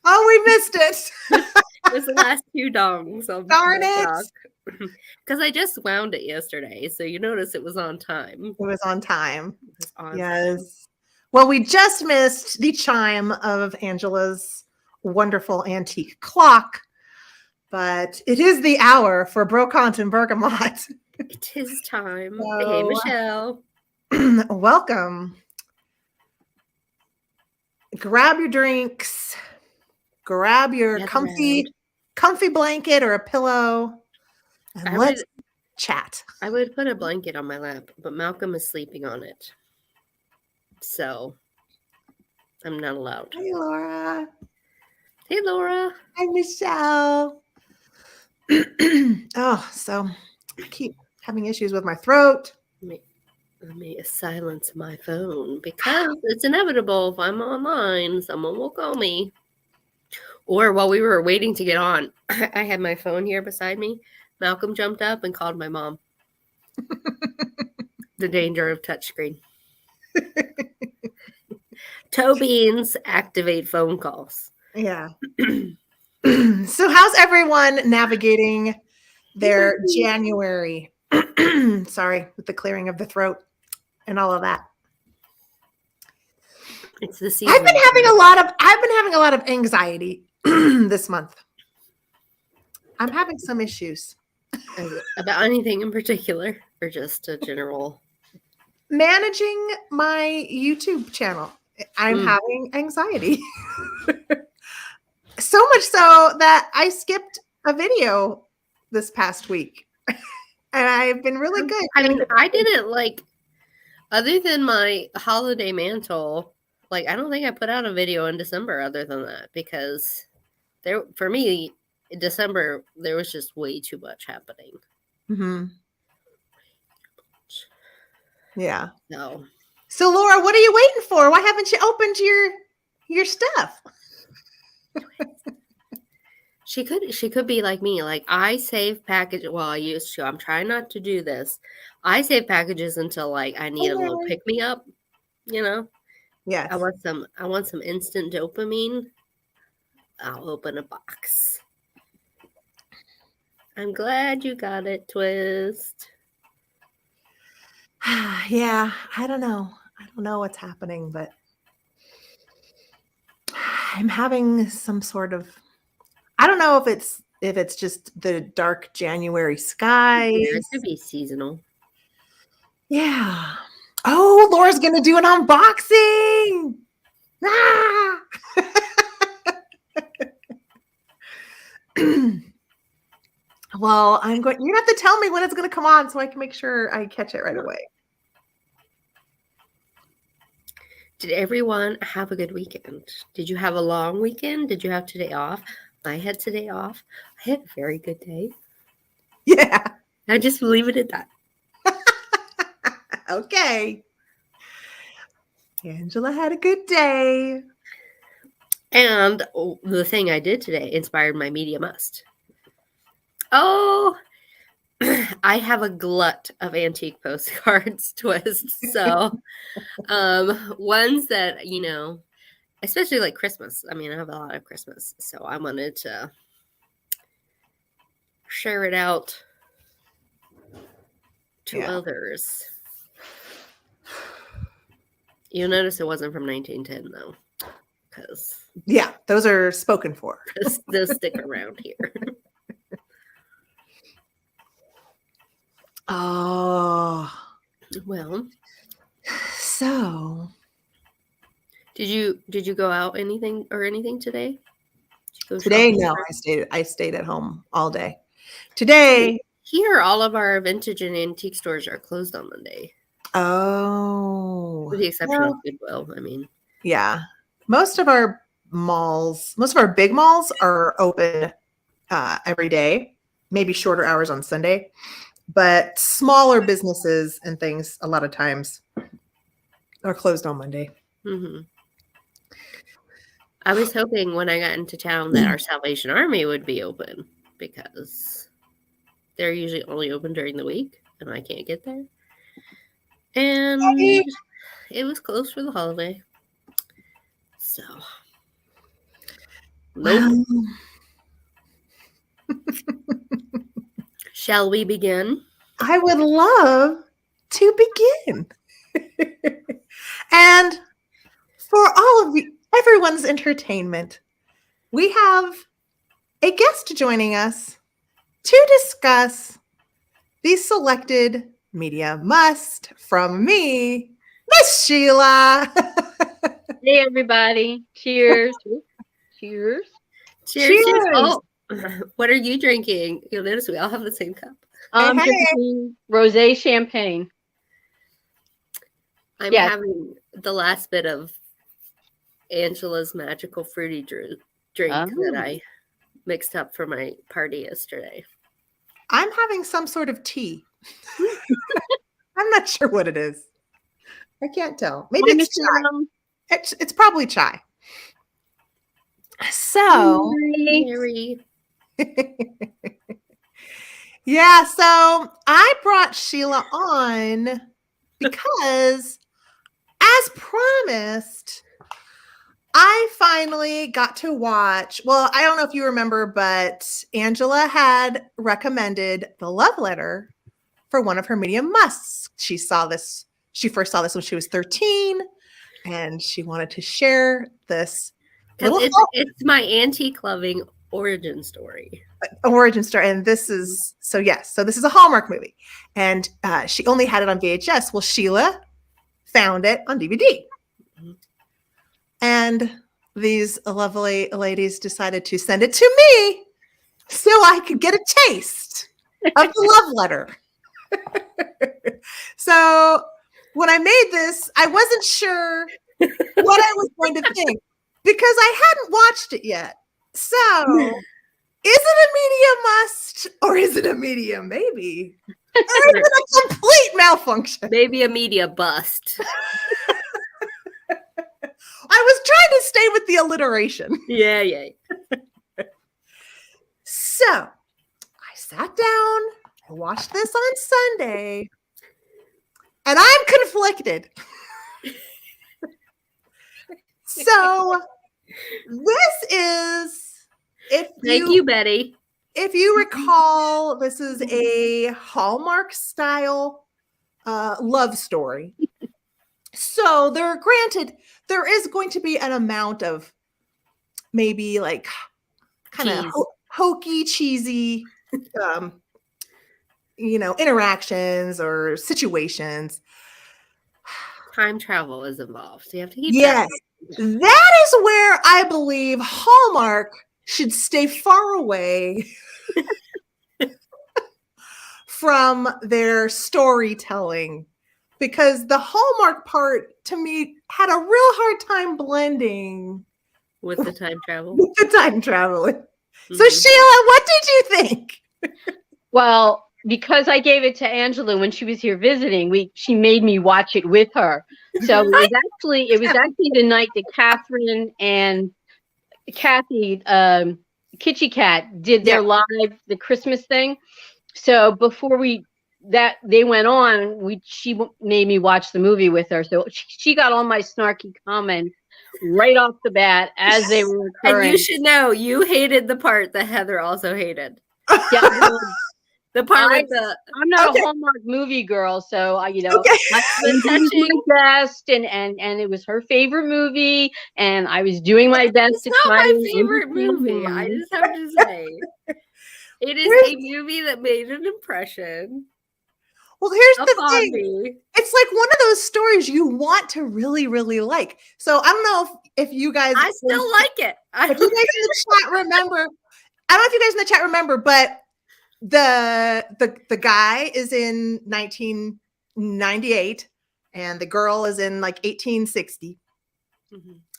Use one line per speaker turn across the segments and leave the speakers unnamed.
Oh, we missed it.
It was the last 2 dongs of
Darn
the
it.
clock. Because I just wound it yesterday, so you notice it was on time.
It was on time.
It was on
Yes.
time.
Well, we just missed the chime of Angela's wonderful antique clock, but it is the hour for Brocante and Bergamot.
It is time.
So-
Hey, Michelle.
Welcome. Grab your drinks. Grab your
Gather
comfy blanket or a pillow, and let's chat.
I would put a blanket on my lap, but Malcolm is sleeping on it. So I'm not allowed.
Hey, Laura.
Hey, Laura.
Hi, Michelle. Oh, so I keep having issues with my throat.
Let me silence my phone because it's inevitable. If I'm online, someone will call me. Or while we were waiting to get on, I had my phone here beside me. Malcolm jumped up and called my mom. The danger of touchscreen. Toe beans activate phone calls.
Yeah. So how's everyone navigating their January? Sorry, with the clearing of the throat and all of that.
It's the season.
I've been having a lot of anxiety this month. I'm having some issues.
About anything in particular, or just a general?
Managing my YouTube channel. I'm having anxiety. So much so that I skipped a video this past week. And I've been really good.
I mean, I didn't other than my holiday mantle, I don't think I put out a video in December other than that, because for me, in December, there was just way too much happening.
Mm-hmm. Yeah.
No.
So Laura, what are you waiting for? Why haven't you opened your stuff?
She could be like me. I save packages. Well, I used to. I'm trying not to do this. I save packages until I need a little pick me up.
Yes.
I want some instant dopamine. I'll open a box. I'm glad you got it, Twist.
Yeah, I don't know. I don't know what's happening, but I'm having some sort of, I don't know if it's just the dark January skies.
Yeah, it could be seasonal.
Yeah. Oh, Laura's gonna do an unboxing. Ah! Well, you have to tell me when it's gonna come on so I can make sure I catch it right away.
Did everyone have a good weekend? Did you have a long weekend? Did you have today off? I had today off. I had a very good day.
Yeah.
I just leave it at that.
Okay. Angela had a good day.
And the thing I did today inspired my media must. Oh, I have a glut of antique postcards, Twist. So, ones that, especially Christmas. I mean, I have a lot of Christmas. So I wanted to share it out to others. You'll notice it wasn't from 1910, though. Because
those are spoken for.
They'll stick around here.
Oh.
Well.
So.
Did you go out anything today?
Today, no. I stayed at home all day. Today.
Here, all of our vintage and antique stores are closed on Monday.
Oh.
With the exception of Goodwill, I mean.
Yeah. Most of our big malls are open every day, maybe shorter hours on Sunday. But smaller businesses and things, a lot of times, are closed on Monday.
Mm-hmm. I was hoping when I got into town that our Salvation Army would be open, because they're usually only open during the week, and I can't get there. And it was closed for the holiday. So. Nope.
Well,
Shall we begin?
I would love to begin. And for all of everyone's entertainment, we have a guest joining us to discuss the selected media must from me, Miss Sheila.
Hey, everybody. Cheers. Cheers.
Cheers.
Cheers.
Oh, what are you drinking? You'll notice we all have the same cup.
I'm
Hey.
drinking rosé champagne.
I'm
Yes.
having the last bit of Angela's magical fruity drink that
Oh.
I mixed up for my party yesterday.
I'm having some sort of tea. I'm not sure what it is. I can't tell. Maybe
Hi,
it's
Mr.
chai.
Rum.
It's probably chai. So,
Mary.
yeah, so I brought Sheila on because, as promised, I finally got to watch. Well, I don't know if you remember, but Angela had recommended The Love Letter for one of her media musts. She first saw this when she was 13, and she wanted to share this little
It's my antique loving origin story.
origin story. And this is so this is a Hallmark movie, and she only had it on VHS. Well, Sheila found it on DVD, and these lovely ladies decided to send it to me so I could get a taste of The Love Letter. So when I made this, I wasn't sure what I was going to think because I hadn't watched it yet. So is it a media must or is it a media maybe? Or is it a complete malfunction?
Maybe a media bust.
I was trying to stay with the alliteration.
Yeah.
So I sat down, I watched this on Sunday, and I'm conflicted. So this is,
Thank you, Betty.
if you recall, this is a Hallmark style love story. So there is going to be an amount of maybe like kind of hokey, cheesy, interactions or situations.
Time travel is involved. So you have to keep
Yes, that is where I believe Hallmark should stay far away from their storytelling, because the Hallmark part to me had a real hard time blending
with the time travel.
with the time traveling.
Mm-hmm.
So Sheila, what did you think?
Well, because I gave it to Angela when she was here visiting, she made me watch it with her. So it was actually the night that Catherine and Kathy, Kitty Cat, did their live the Christmas thing. So before they went on, she made me watch the movie with her. So she got all my snarky comments right off the bat as they were occurring.
And you should know, you hated the part that Heather also hated.
Yeah,
the part with the.
I'm not a Hallmark movie girl, so I was
touching
my best, and it was her favorite movie, and I was doing my best to
It's not
try
my favorite movie. I just have to say, it is a movie that made an impression.
Well, here's the thing.
Me.
It's like one of those stories you want to really, really like. So I don't know if you guys.
I still like it.
If you guys in the chat remember, I don't know if you guys in the chat remember, but the guy is in 1998 and the girl is in like 1860,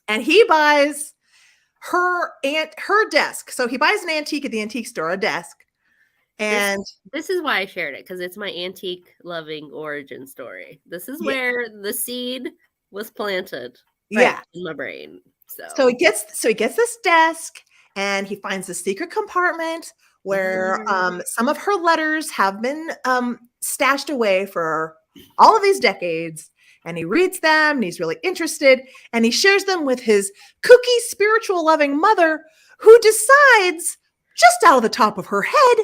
and he buys her desk. So he buys an antique at the antique store, a desk. And
this is why I shared it, because it's my antique loving origin story. This is where the seed was planted. In my brain.
So he gets this desk, and he finds a secret compartment where some of her letters have been stashed away for all of these decades. and he reads them and he's really interested and he shares them with his kooky, spiritual loving mother, who decides just out of the top of her head,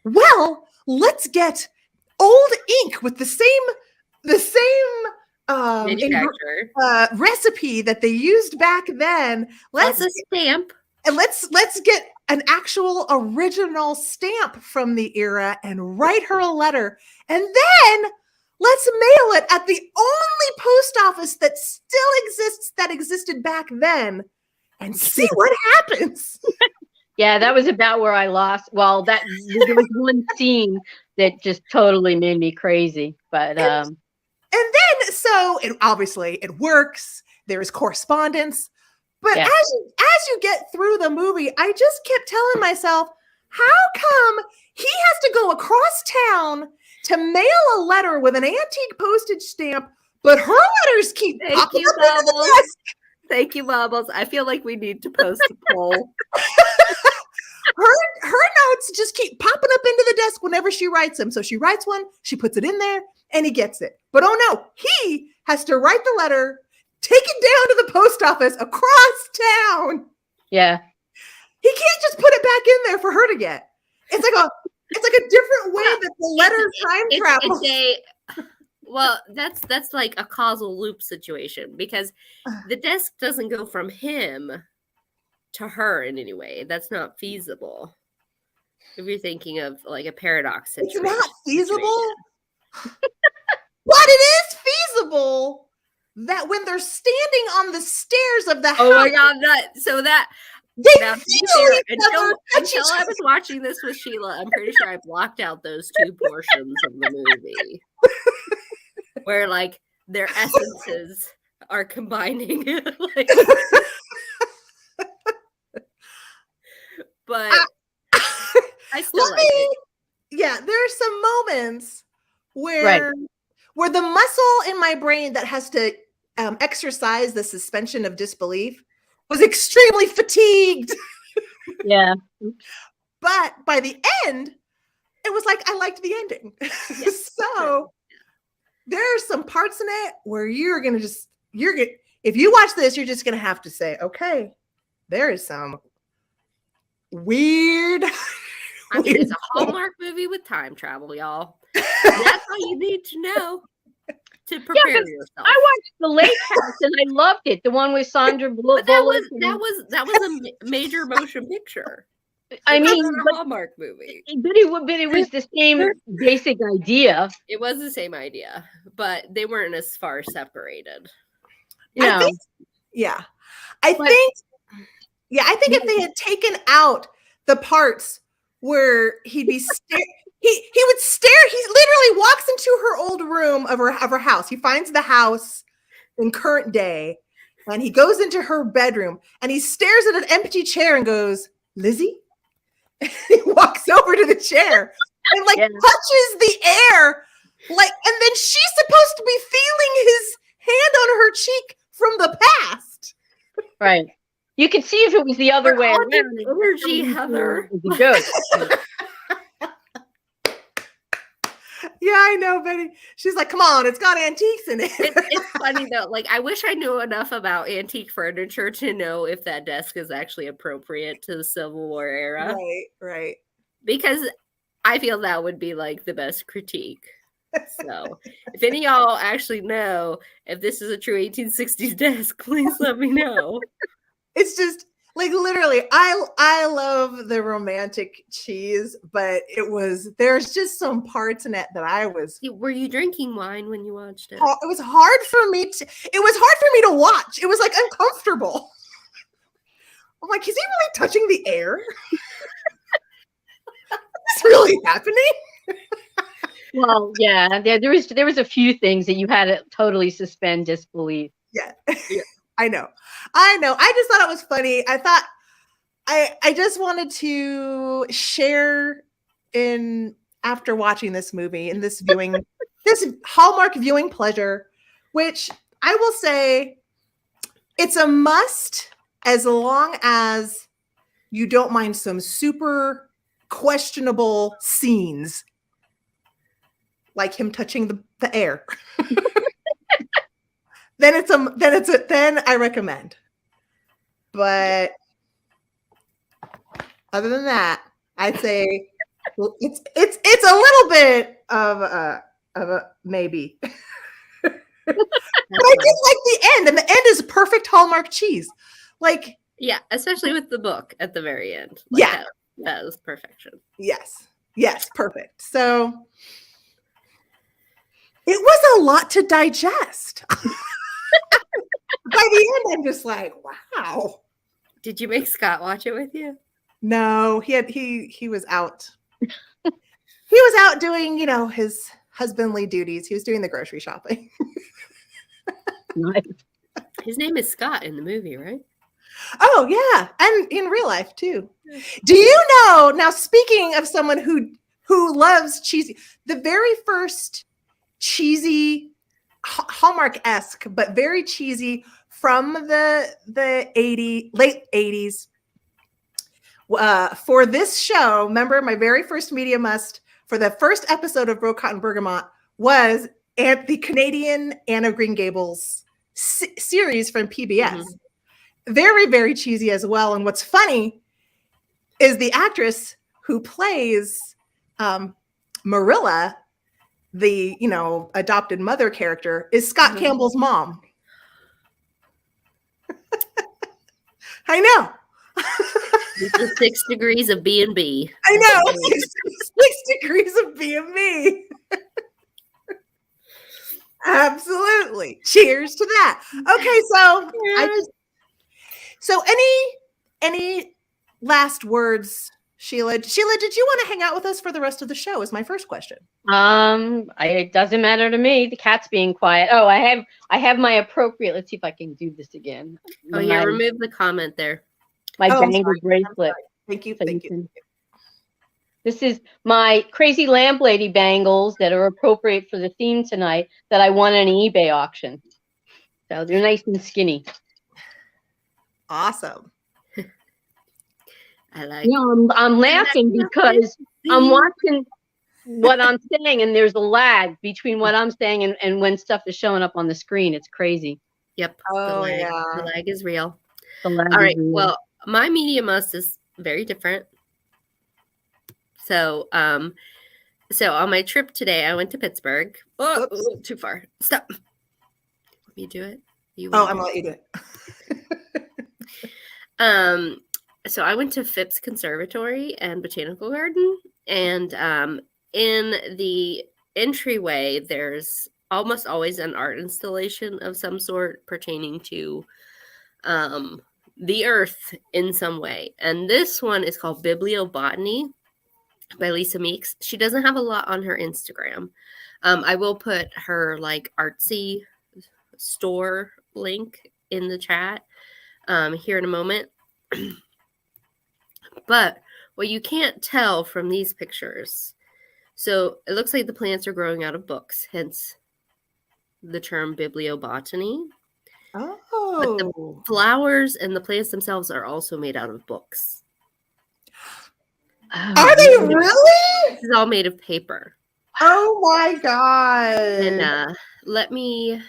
well, let's get old ink with the same recipe that they used back then.
Let's a stamp.
And let's get an actual original stamp from the era and write her a letter. And then let's mail it at the only post office that still exists, that existed back then, and see what happens.
Yeah, that was about where I lost. Well, there was one scene that just totally made me crazy. But
and then so it works. There is correspondence. But as you get through the movie, I just kept telling myself, how come he has to go across town to mail a letter with an antique postage stamp, but her letters keep popping up into the desk?
Thank you, Bubbles. I feel like we need to post a poll.
Her notes just keep popping up into the desk whenever she writes them. So she writes one, she puts it in there, and he gets it. But oh no, he has to write the letter, take it down to the post office across town.
Yeah.
He can't just put it back in there for her to get. It's like a different way that the letter time travels.
Well, that's like a causal loop situation, because the desk doesn't go from him to her in any way. That's not feasible. If you're thinking of like a paradox situation.
It's not feasible. But it is feasible that when they're standing on the stairs of the house.
Oh my God! Until I was watching this with Sheila, I'm pretty sure I blocked out those two portions of the movie where like their essences are combining. But I still like it.
Yeah, there are some moments where the muscle in my brain that has to exercise the suspension of disbelief was extremely fatigued.
Yeah.
But by the end, it was like I liked the ending. Yes. So there are some parts in it where if you watch this, you're just gonna have to say, okay, there is some weird.
I mean, it's a Hallmark movie with time travel, y'all. That's all you need to know to prepare yourself.
I watched The Lake House and I loved it. The one with Sandra Bullock.
That was a major motion picture.
I mean,
a Hallmark movie.
But it was the same basic idea.
It was the same idea, but they weren't as far separated.
No.
I think if they had taken out the parts where he'd be he would stare. He literally walks into her old room of her house. He finds the house in current day, and he goes into her bedroom, and he stares at an empty chair and goes, "Lizzie?" And he walks over to the chair and touches the air, and then she's supposed to be feeling his hand on her cheek from the past.
Right. You could see if it was the other way around.
Energy, Heather.
Yeah, I know, Betty. She's like, come on, it's got antiques in it.
It's funny though. Like, I wish I knew enough about antique furniture to know if that desk is actually appropriate to the Civil War era.
Right.
Because I feel that would be like the best critique. So, if any of y'all actually know if this is a true 1860s desk, please let me know.
It's just like literally, I love the romantic cheese, but there's just some parts in it that I was.
Were you drinking wine when you watched it?
It was hard for me to watch. It was like uncomfortable. I'm like, is he really touching the air? Is this really happening?
Well, yeah, there was a few things that you had to totally suspend disbelief.
Yeah. I know. I just thought it was funny. I just wanted to share after watching this movie and this Hallmark viewing pleasure, which I will say it's a must as long as you don't mind some super questionable scenes like him touching the air. then I recommend. But other than that, I'd say it's a little bit of a maybe. But I did like the end, and the end is perfect Hallmark cheese. Like,
Yeah, especially with the book at the very end.
Yeah.
That was perfection.
yes, perfect. So it was a lot to digest. By the end, I'm just like, wow.
Did you make Scott watch it with you?
No, he was out. He was out doing, his husbandly duties. He was doing the grocery shopping.
Nice.
His name is Scott in the movie, right?
Oh yeah, and in real life too. Do you know? Now, speaking of someone who loves cheesy, the very first cheesy Hallmark-esque, but very cheesy from the late 80s. For this show, remember my very first Media Must for the first episode of Brocante and Bergamot was at the Canadian Anne of Green Gables series from PBS. Mm-hmm. Very, very cheesy as well. And what's funny is the actress who plays Marilla, the adopted mother character, is Scott mm-hmm. Campbell's mom. I know.
The 6 degrees of B&B.
I know. 6 degrees of B&B. Absolutely. Cheers to that. Okay, so any last words, Sheila? Sheila, did you want to hang out with us for the rest of the show? Is my first question.
It doesn't matter to me. The cat's being quiet. Oh, I have my appropriate. Let's see if I can do this again.
Oh yeah, remove the comment there.
My bangle bracelet.
Thank you. Thank you.
This is my crazy lamp lady bangles that are appropriate for the theme tonight that I won at an eBay auction. So they're nice and skinny.
Awesome.
I like.
I'm laughing because I'm watching what I'm saying, and there's a lag between what I'm saying and when stuff is showing up on the screen. It's crazy.
Yep.
Oh,
the lag is real.
The lag
All right.
is real.
Well, my Media Must is very different. So, on my trip today, I went to Pittsburgh. Oh, too far. Stop. Let me do it.
I'm gonna let you do
it. So I went to Phipps Conservatory and Botanical Garden, and in the entryway, there's almost always an art installation of some sort pertaining to the earth in some way. And this one is called Bibliobotany by Lisa Meeks. She doesn't have a lot on her Instagram. I will put her artsy store link in the chat here in a moment. But what you can't tell from these pictures, so it looks like the plants are growing out of books, hence the term bibliobotany.
Oh.
But the flowers and the plants themselves are also made out of books.
Are they really?
This is all made of paper.
Oh my God.
And let me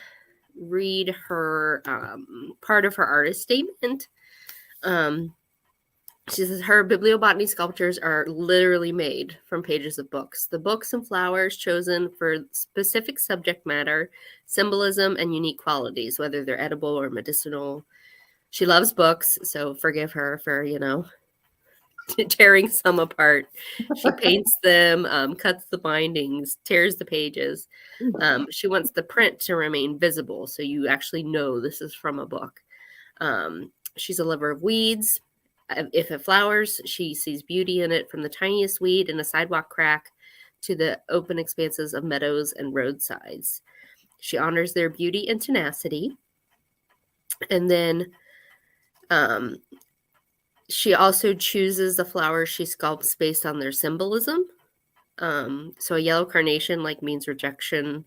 read her part of her artist statement. She says her bibliobotany sculptures are literally made from pages of books. The books and flowers chosen for specific subject matter, symbolism, and unique qualities, whether they're edible or medicinal. She loves books, so forgive her for, tearing some apart. She paints them, cuts the bindings, tears the pages. She wants the print to remain visible, so you actually know this is from a book. She's a lover of weeds. If it flowers, she sees beauty in it, from the tiniest weed in a sidewalk crack to the open expanses of meadows and roadsides. She honors their beauty and tenacity. And then she also chooses the flowers she sculpts based on their symbolism. So a yellow carnation means rejection.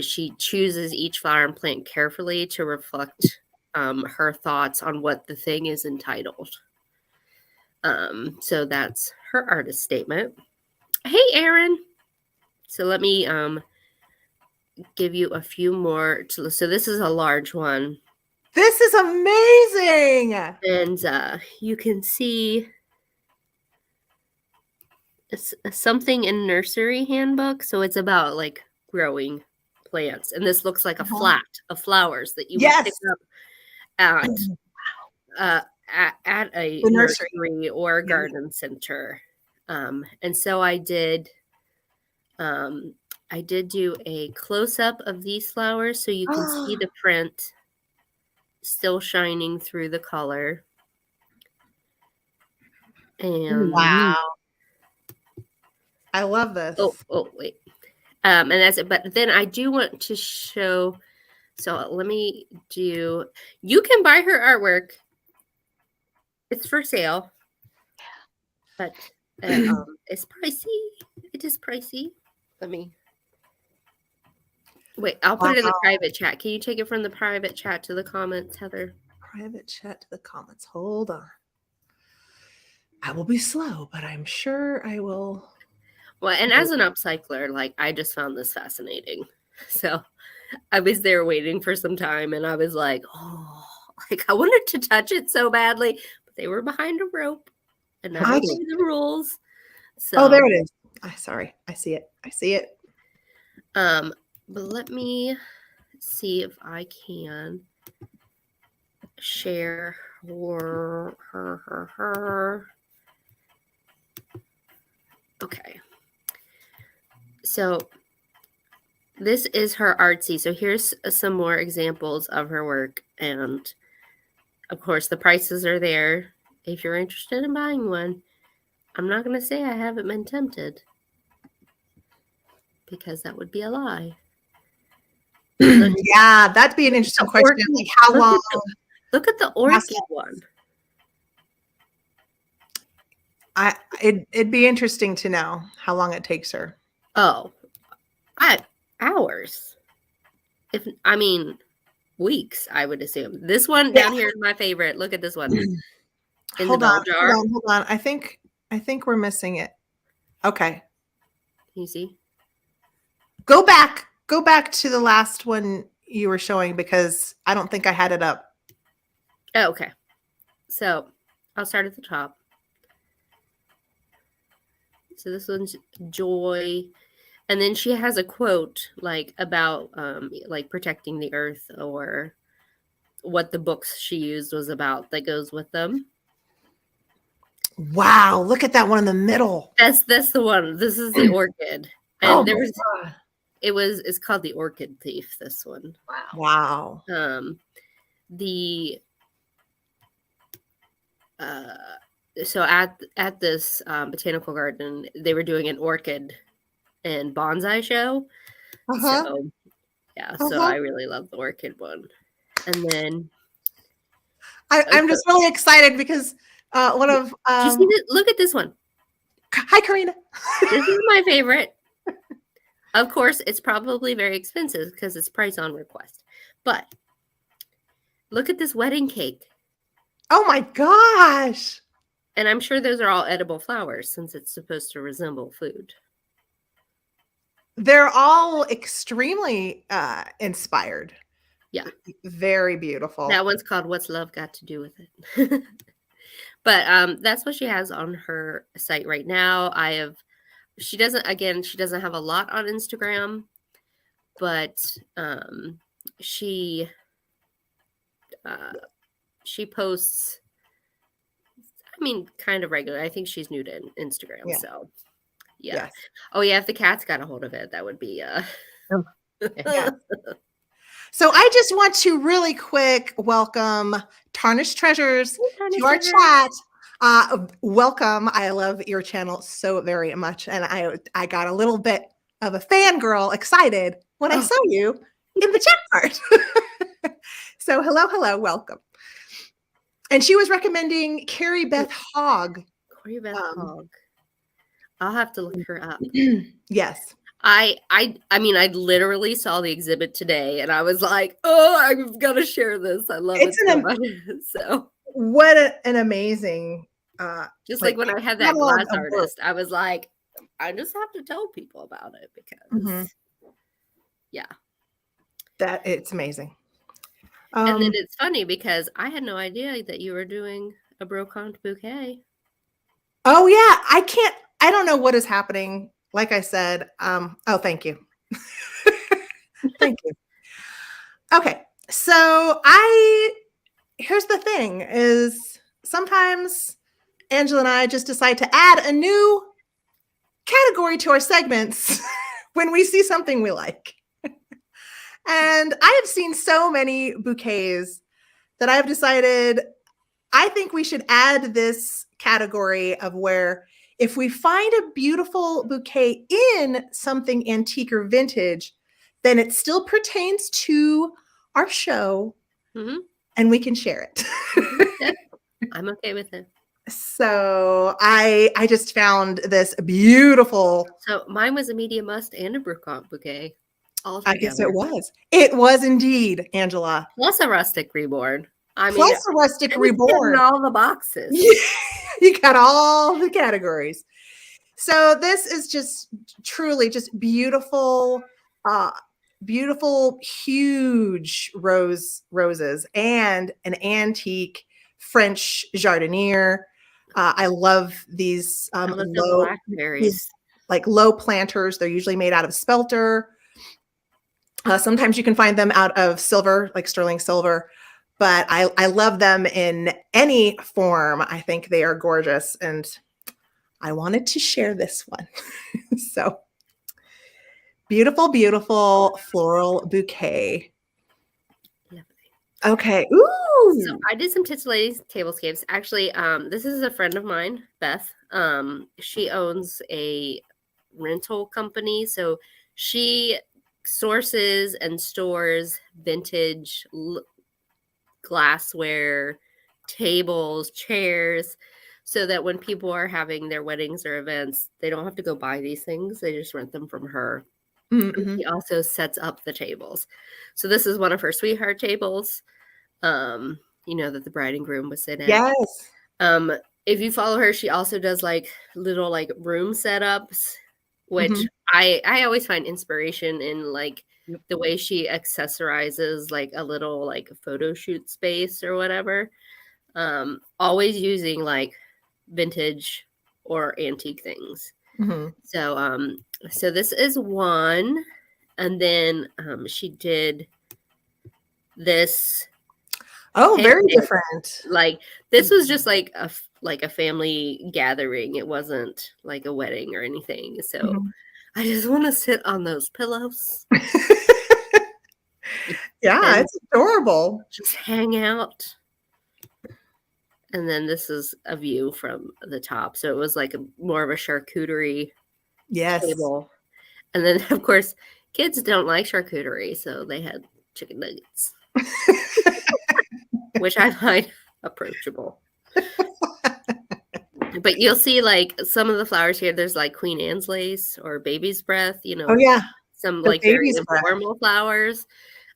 She chooses each flower and plant carefully to reflect her thoughts on what the thing is entitled. So that's her artist statement. Hey, Erin. So let me give you a few more. So this is a large one.
This is amazing.
And you can see it's something in nursery handbook. So it's about like growing plants. And this looks like a flat of flowers that you would pick up at a
The
nursery or a garden center. And so I did do a close-up of these flowers so you can see the print still shining through the color. And
wow. I love this.
Oh, wait. And that's it. But then I do want to show. So let me do. You can buy her artwork. It's for sale, but it's pricey. It is pricey. Let me. Wait, I'll put it in the private chat. Can you take it from the private chat to the comments, Heather?
Private chat to the comments. Hold on. I will be slow, but I'm sure I will.
Well, and as an upcycler, like I just found this fascinating. So I was there waiting for some time and I was like, oh, like I wanted to touch it so badly, but they were behind a rope and I didn't see the rules. So,
there it is. Sorry. I see it.
But let me see if I can share her. Okay. So this is her artsy. So here's some more examples of her work. And of course, the prices are there if you're interested in buying one. I'm not going to say I haven't been tempted because that would be a lie.
Yeah, that'd be an interesting question. Like how long?
Look at the orchid one.
It'd be interesting to know how long it takes her.
Oh, hours. Weeks, I would assume. This one down here is my favorite. Look at this one.
Hold on. I think we're missing it. Okay.
Can you see?
Go back to the last one you were showing because I don't think I had it up.
Oh, okay. So I'll start at the top. So this one's Joy. And then she has a quote like about like protecting the earth or what the books she used was about that goes with them.
Wow, look at that one in the middle.
That's the one. This is the orchid. And it's called The Orchid Thief, this one.
Wow.
So at this botanical garden, they were doing an orchid and bonsai show. So so I really love the orchid one. And then
I'm just really excited because one of
do you see this? Look at this one.
Hi, Karina.
This is my favorite. Of course, it's probably very expensive because it's price on request. But look at this wedding cake.
Oh my gosh.
And I'm sure those are all edible flowers since it's supposed to resemble food.
They're all extremely inspired.
Yeah.
Very beautiful.
That one's called What's Love Got to Do with It? But that's what she has on her site right now. She doesn't have a lot on Instagram, but she posts, kind of regular. I think she's new to Instagram. Yeah. So yeah. Yes. Oh yeah, if the cat's got a hold of it, that would be yeah.
So I just want to really quick welcome Tarnished Treasures to our chat. Welcome. I love your channel so very much. And I got a little bit of a fangirl excited when I saw you in the chat part. So hello, welcome. And she was recommending Carrie Beth Hogg.
Carrie Beth Hogg. I'll have to look her up.
Yes.
I literally saw the exhibit today and I was like, oh, I've got to share this. I love it so much. So
what an amazing
just like when I had that glass artist, I was like, I just have to tell people about it because yeah.
That it's amazing.
And then it's funny because I had no idea that you were doing a Brocante bouquet.
Oh yeah, I don't know what is happening. Like I said, oh, thank you. Thank you. Okay. So here's the thing is sometimes Angela and I just decide to add a new category to our segments when we see something we like. And I have seen so many bouquets that I've decided I think we should add this category of where if we find a beautiful bouquet in something antique or vintage, then it still pertains to our show and we can share it.
Yeah, I'm okay with it.
So I just found this beautiful.
So mine was a medium must and a Brocante bouquet. All
I
together.
guess it was. It was indeed, Angela.
Plus a rustic reborn. I mean,
plus a rustic reborn.
All the boxes.
You got all the categories. So this is just truly just beautiful, beautiful, huge roses and an antique French jardiniere. I love these
I love the
low
blackberries.
Like low planters. They're usually made out of spelter. Sometimes you can find them out of silver, like sterling silver, but I love them in any form. I think they are gorgeous, and I wanted to share this one. So beautiful, beautiful floral bouquet. Okay. Ooh.
So I did some titillating tablescapes. Actually, this is a friend of mine, Beth. She owns a rental company, so she sources and stores vintage glassware, tables, chairs, so that when people are having their weddings or events, they don't have to go buy these things. They just rent them from her. Mm-hmm. She also sets up the tables. So this is one of her sweetheart tables, that the bride and groom would sit at.
Yes.
If you follow her, she also does like little like room setups, which I always find inspiration in like the way she accessorizes like a little like photo shoot space or whatever. Always using like vintage or antique things. So this is one, and then she did this.
Oh, very different.
Like this was just like a family gathering. It wasn't like a wedding or anything. So I just want to sit on those pillows.
Yeah, it's adorable.
Just hang out. And then this is a view from the top. So it was like more of a charcuterie table. And then, of course, kids don't like charcuterie. So they had chicken nuggets, which I find approachable. But you'll see like some of the flowers here. There's like Queen Anne's lace or baby's breath,
Oh, yeah.
Some like very informal flowers.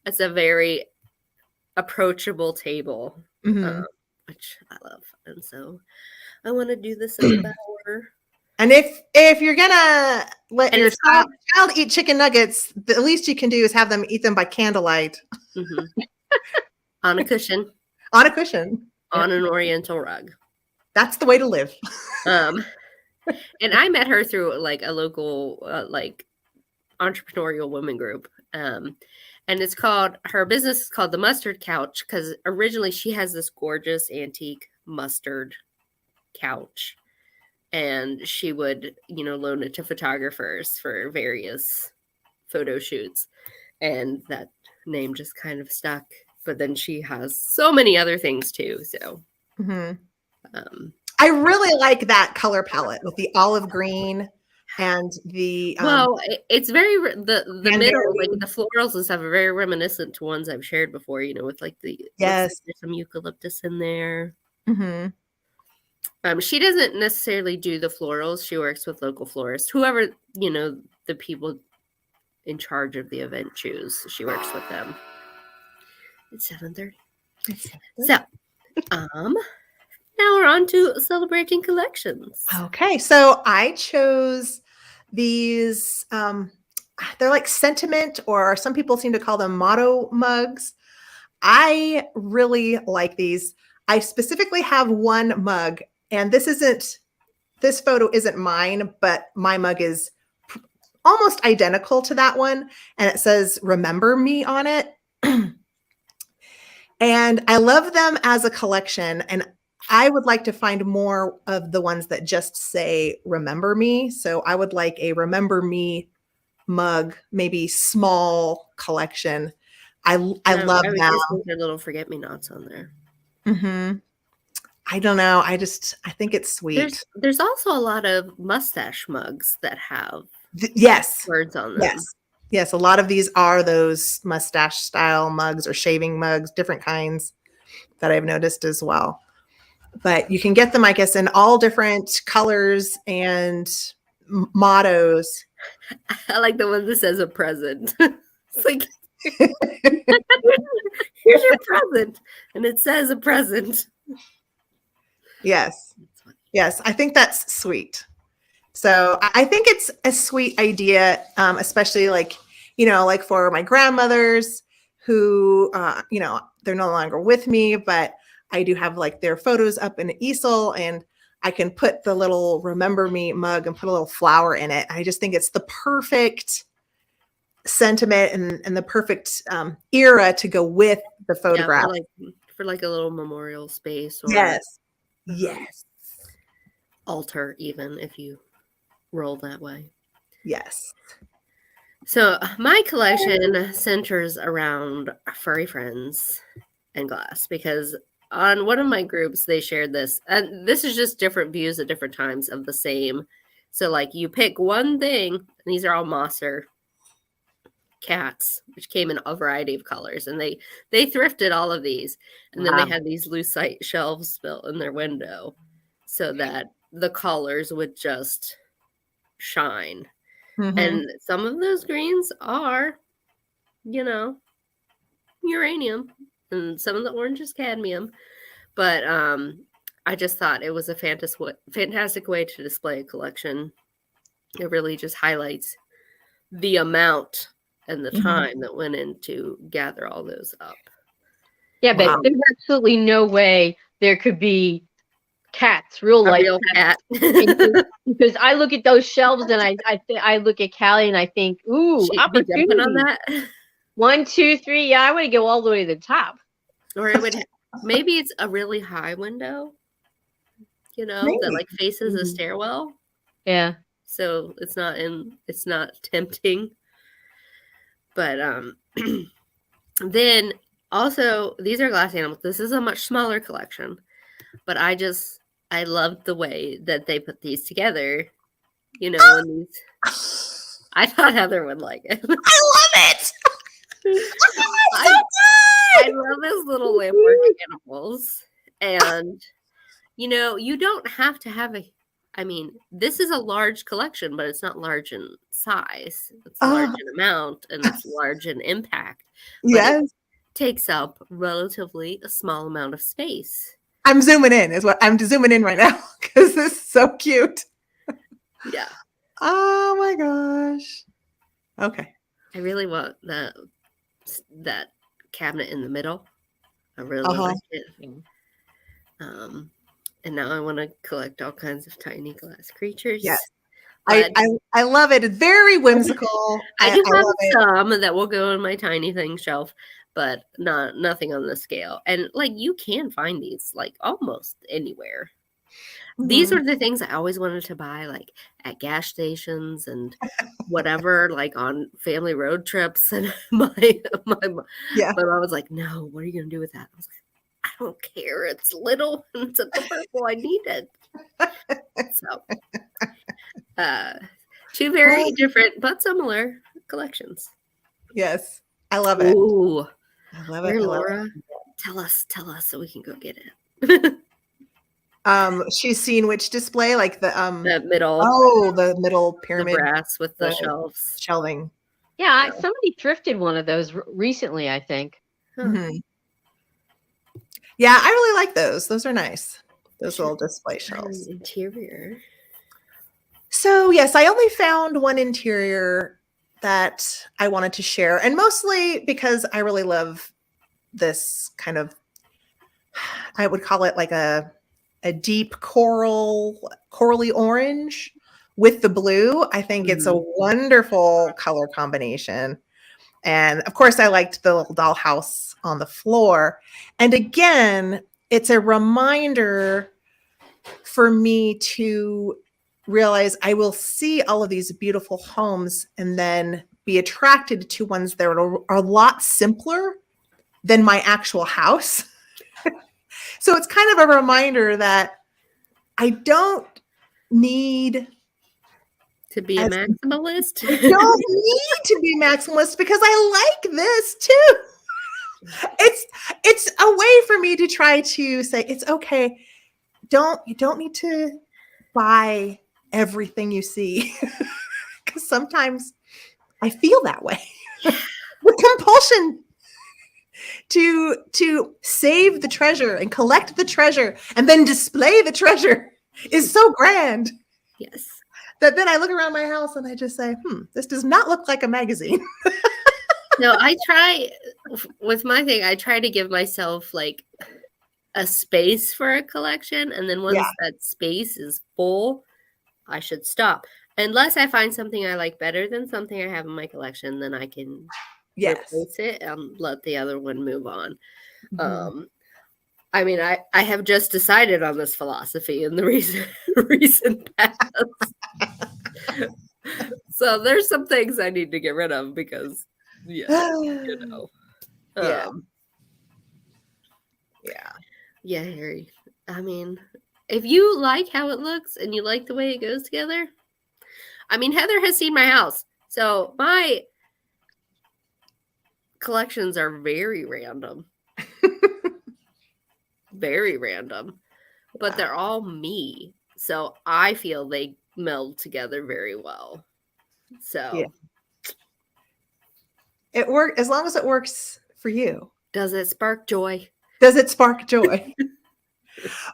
It's a very approachable table. Which I love, and so I want to do this in the bower.
And if you're gonna let your child eat chicken nuggets, the least you can do is have them eat them by candlelight
on a cushion,
on
an Oriental rug.
That's the way to live.
And I met her through like a local like entrepreneurial women group. And her business is called the Mustard Couch because originally she has this gorgeous antique mustard couch. And she would, loan it to photographers for various photo shoots. And that name just kind of stuck. But then she has so many other things too. So
I really like that color palette with the olive green. And the
it's very the middle, like the florals and stuff, are very reminiscent to ones I've shared before. With like the there's some eucalyptus in there. She doesn't necessarily do the florals. She works with local florists, whoever the people in charge of the event choose. She works with them. It's 7:30. So, now we're on to celebrating collections.
Okay, so I chose these they're like sentiment, or some people seem to call them motto mugs. I really like these. I specifically have one mug, and this photo isn't mine, but my mug is almost identical to that one. And it says, "Remember me" on it. And I love them as a collection. And I would like to find more of the ones that just say "Remember me." So I would like a "Remember me" mug, maybe small collection. I love
I would
them.
just put a little forget-me-nots on there.
Mm-hmm. I don't know. I think it's sweet.
There's also a lot of mustache mugs that have
Yes.
words on them.
Yes. A lot of these are those mustache style mugs or shaving mugs, different kinds that I've noticed as well. But you can get them, I guess, in all different colors and mottos.
I like the one that says "a present." It's like, here's your present, and it says "a present."
Yes. I think that's sweet. So I think it's a sweet idea, especially like for my grandmothers who, they're no longer with me, but I do have like their photos up in an easel, and I can put the little "Remember me" mug and put a little flower in it. I just think it's the perfect sentiment and the perfect era to go with the photograph.
For like a little memorial space, or
yes,
altar, even if you roll that way.
Yes.
So my collection centers around furry friends and glass, because on one of my groups they shared this, and this is just different views at different times of the same. So like you pick one thing, and these are all Mosser cats, which came in a variety of colors, and they thrifted all of these, and then they had these lucite shelves built in their window so that the colors would just shine.
Mm-hmm.
And some of those greens are, uranium, and some of the orange is cadmium. But I just thought it was a fantastic way to display a collection. It really just highlights the amount and the time that went in to gather all those up.
Yeah, but there's absolutely no way there could be cats, real
cat.
Because I look at those shelves and I look at Callie and I think, ooh, opportunity
on that.
1, 2, 3. Yeah, I want to go all the way to the top.
Or it would maybe it's a really high window, that like faces a stairwell.
Yeah.
So it's not tempting. But then also these are glass animals. This is a much smaller collection, but I love the way that they put these together. And these, I thought Heather would like it.
I love it.
I love those little lampwork animals. And you don't have to have this is a large collection, but it's not large in size. It's large in amount, and it's large in impact.
Yes.
It takes up relatively a small amount of space.
I'm zooming in right now because this is so cute.
Yeah.
Oh my gosh. Okay.
I really want that cabinet in the middle. I really like it. And now I want to collect all kinds of tiny glass creatures.
Yes. I love it. It's very whimsical.
I do have some that will go on my tiny thing shelf, but nothing on the scale. And like you can find these like almost anywhere. Mm-hmm. These are the things I always wanted to buy, like at gas stations and whatever, like on family road trips. And my mom was like, "No, what are you gonna do with that?" I was like, "I don't care. It's little and it's adorable. I need it." So, two very different but similar collections.
Yes, I love it.
Ooh,
I love it.
Laura, tell us so we can go get it.
She's seen which display, like the
middle.
Oh, the middle pyramid,
the brass with the shelves,
shelving.
Yeah, somebody thrifted one of those recently, I think.
Mm-hmm. Yeah, I really like those. Those are nice. Those little display shelves.
Interior.
So yes, I only found one interior that I wanted to share, and mostly because I really love this kind of, I would call it like a deep corally orange with the blue. I think it's a wonderful color combination. And of course, I liked the little dollhouse on the floor. And again, it's a reminder for me to realize I will see all of these beautiful homes and then be attracted to ones that are a lot simpler than my actual house. So it's kind of a reminder that I don't need
to be a maximalist.
don't need to be maximalist because I like this too. It's a way for me to try to say it's okay. You don't need to buy everything you see. Because sometimes I feel that way. The compulsion to save the treasure and collect the treasure and then display the treasure is so grand.
Yes.
That then I look around my house and I just say, this does not look like a magazine.
No, I try with my thing, I try to give myself like a space for a collection. And then once that space is full, I should stop. Unless I find something I like better than something I have in my collection, then I can replace it and let the other one move on. I mean, I have just decided on this philosophy in the recent past. So there's some things I need to get rid of because, yeah. Yeah, Harry. I mean, if you like how it looks and you like the way it goes together, I mean, Heather has seen my house, so my collections are very random. Very random, but they're all me. So I feel they meld together very well. So
it works as long as it works for you.
Does it spark joy?
Does it spark joy?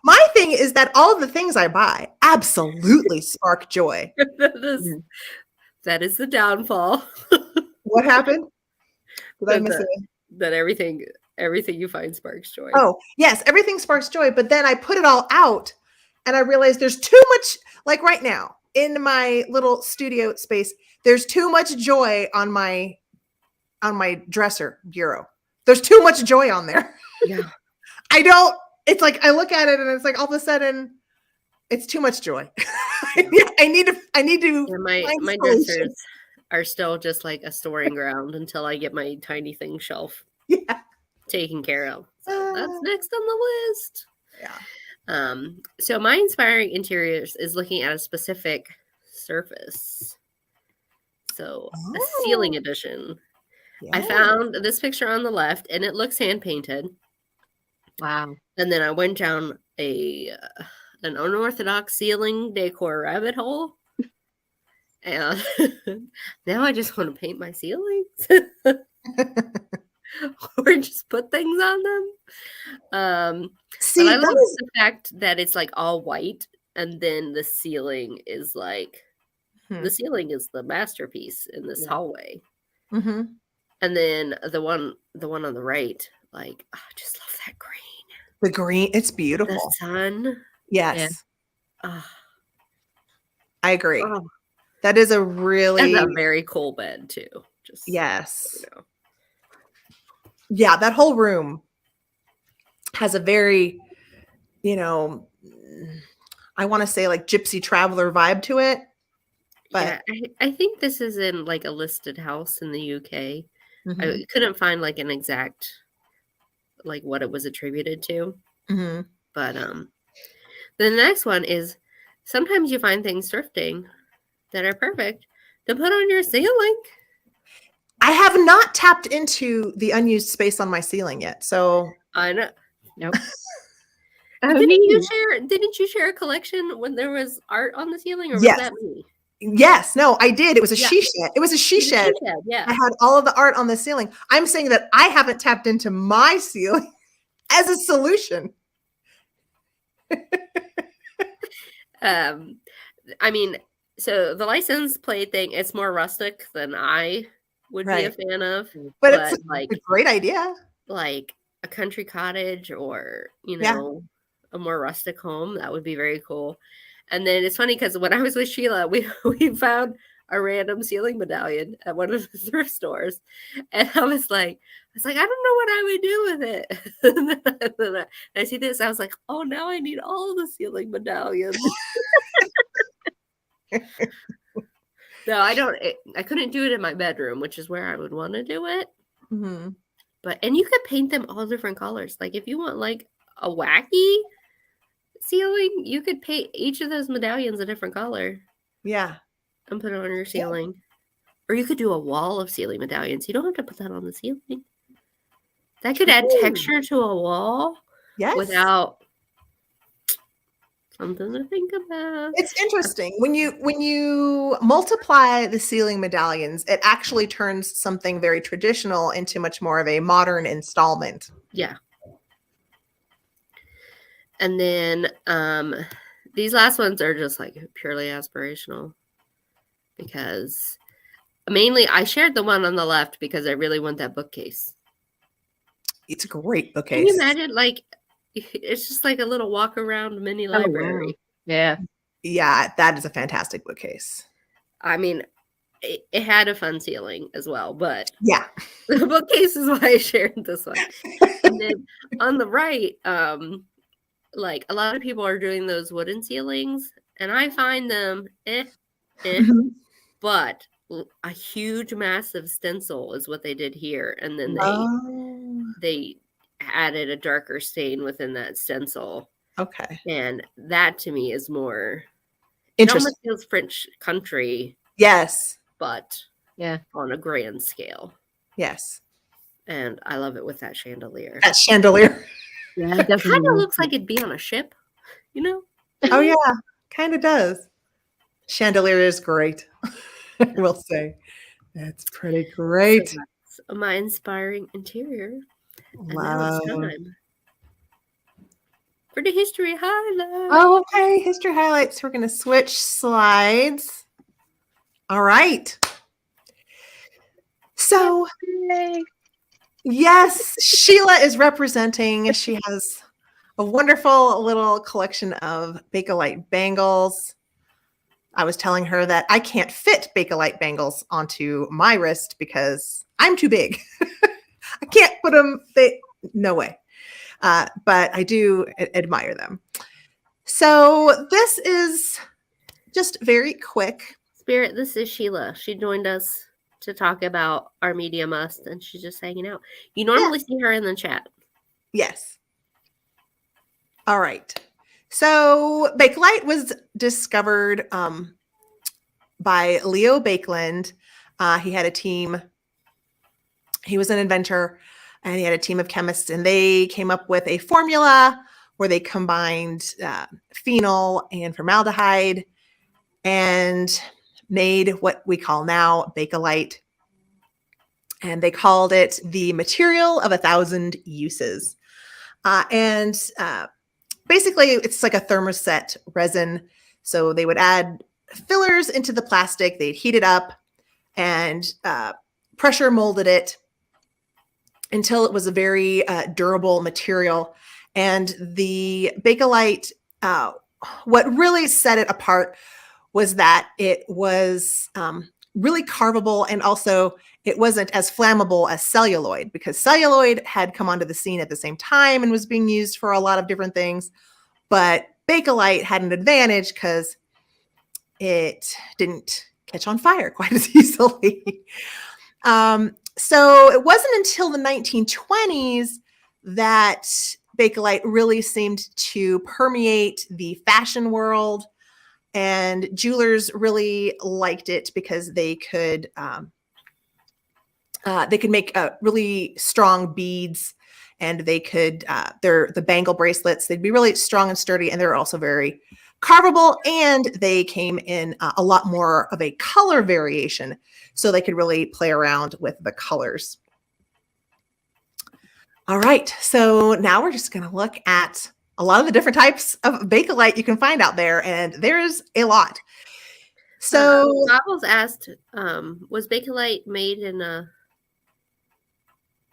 My thing is that all of the things I buy absolutely spark joy.
That is the downfall.
What happened? Did I miss it?
That everything you find sparks joy.
Oh, yes, everything sparks joy, but then I put it all out and I realized there's too much, like right now in my little studio space, there's too much joy on my dresser bureau. There's too much joy on there.
Yeah.
It's like I look at it and it's like all of a sudden it's too much joy. I need to
my dressers are still just like a storing ground until I get my tiny thing shelf taken care of. So that's next on the list.
Yeah.
So my inspiring interiors is looking at a specific surface. So a ceiling edition. Yeah. I found this picture on the left and it looks hand painted.
Wow.
And then I went down an unorthodox ceiling decor rabbit hole. And now I just want to paint my ceilings. Or just put things on them. See, but I love the fact that it's like all white and then the ceiling is like the ceiling is the masterpiece in this hallway.
Mm-hmm.
And then the one on the right, like I just love that green.
The green, it's beautiful.
The sun.
Yes. Yeah. I agree. That is a
very cool bed too. Just
yes. Yeah, that whole room has a very, I want to say like gypsy traveler vibe to it. But
I think this is in like a listed house in the UK. Mm-hmm. I couldn't find like an exact like what it was attributed to.
Mm-hmm.
But the next one is sometimes you find things thrifting that are perfect to put on your ceiling.
I have not tapped into the unused space on my ceiling yet. So
I know. Nope. Didn't you share a collection when there was art on the ceiling, or was that me?
Yes, no, I did. It was a she shed. It was a she shed.
Yeah.
I had all of the art on the ceiling. I'm saying that I haven't tapped into my ceiling as a solution.
I mean, So the license plate thing, it's more rustic than I would be a
Right.
fan of.
But
But
it's a great idea.
like a country cottage or,
Yeah.
a more rustic home, that would be very cool. And then it's funny because when I was with Sheila, we found a random ceiling medallion at one of the thrift stores. And I was like, I don't know what I would do with it. And then I see this, I was like, oh, now I need all the ceiling medallions. No, I couldn't do it in my bedroom, which is where I would want to do it.
Mhm.
And you could paint them all different colors. Like if you want like a wacky ceiling, you could paint each of those medallions a different color
Yeah.
and put it on your ceiling. Or you could do a wall of ceiling medallions. You don't have to put that on the ceiling. That could add texture to a wall
Yes.
without something to think about.
It's interesting. When you multiply the ceiling medallions, it actually turns something very traditional into much more of a modern installment.
Yeah. And then these last ones are just like purely aspirational because mainly I shared the one on the left because I really want that bookcase.
It's a great bookcase.
Can you imagine? Like, it's just like a little walk around mini library.
Wow. Yeah.
Yeah, that is a fantastic bookcase.
I mean, it had a fun ceiling as well, but
yeah,
the bookcase is why I shared this one. And then on the right, like a lot of people are doing those wooden ceilings, and I find them but a huge, massive stencil is what they did here, and then they added a darker stain within that stencil.
Okay,
and that to me is more
interesting.
It almost feels French country.
Yes,
but on a grand scale.
Yes,
and I love it with that chandelier.
That chandelier.
Yeah,
it kind of looks like it'd be on a ship, you know?
Oh yeah, kind of does. Chandelier is great. I will say that's pretty great.
So that's my inspiring interior.
Wow.
And now it's time for the history highlights.
Oh, okay. History highlights. We're going to switch slides. All right. So, yes, Sheila is representing. She has a wonderful little collection of Bakelite bangles. I was telling her that I can't fit Bakelite bangles onto my wrist because I'm too big. I can't put them. No way. But I do admire them. So this is just very quick.
Spirit, this is Sheila. She joined us to talk about our media must, and she's just hanging out. You normally see her in the chat.
Yes. All right. So Bakelite was discovered by Leo Bakeland. He had a team. He was an inventor, and he had a team of chemists, and they came up with a formula where they combined phenol and formaldehyde and made what we call now Bakelite. And they called it the material of 1,000 uses. Basically, it's like a thermoset resin. So they would add fillers into the plastic. They'd heat it up and pressure molded it until it was a very durable material. And the Bakelite, what really set it apart was that it was really carvable, and also it wasn't as flammable as celluloid, because celluloid had come onto the scene at the same time and was being used for a lot of different things. But Bakelite had an advantage because it didn't catch on fire quite as easily. So it wasn't until the 1920s that Bakelite really seemed to permeate the fashion world, and jewelers really liked it because they could make really strong beads, and they could the bangle bracelets. They'd be really strong and sturdy, and they're also very carvable, and they came in a lot more of a color variation, so they could really play around with the colors. All right, so now we're just going to look at a lot of the different types of Bakelite you can find out there, and there's a lot. So
Bobbles asked, was Bakelite made in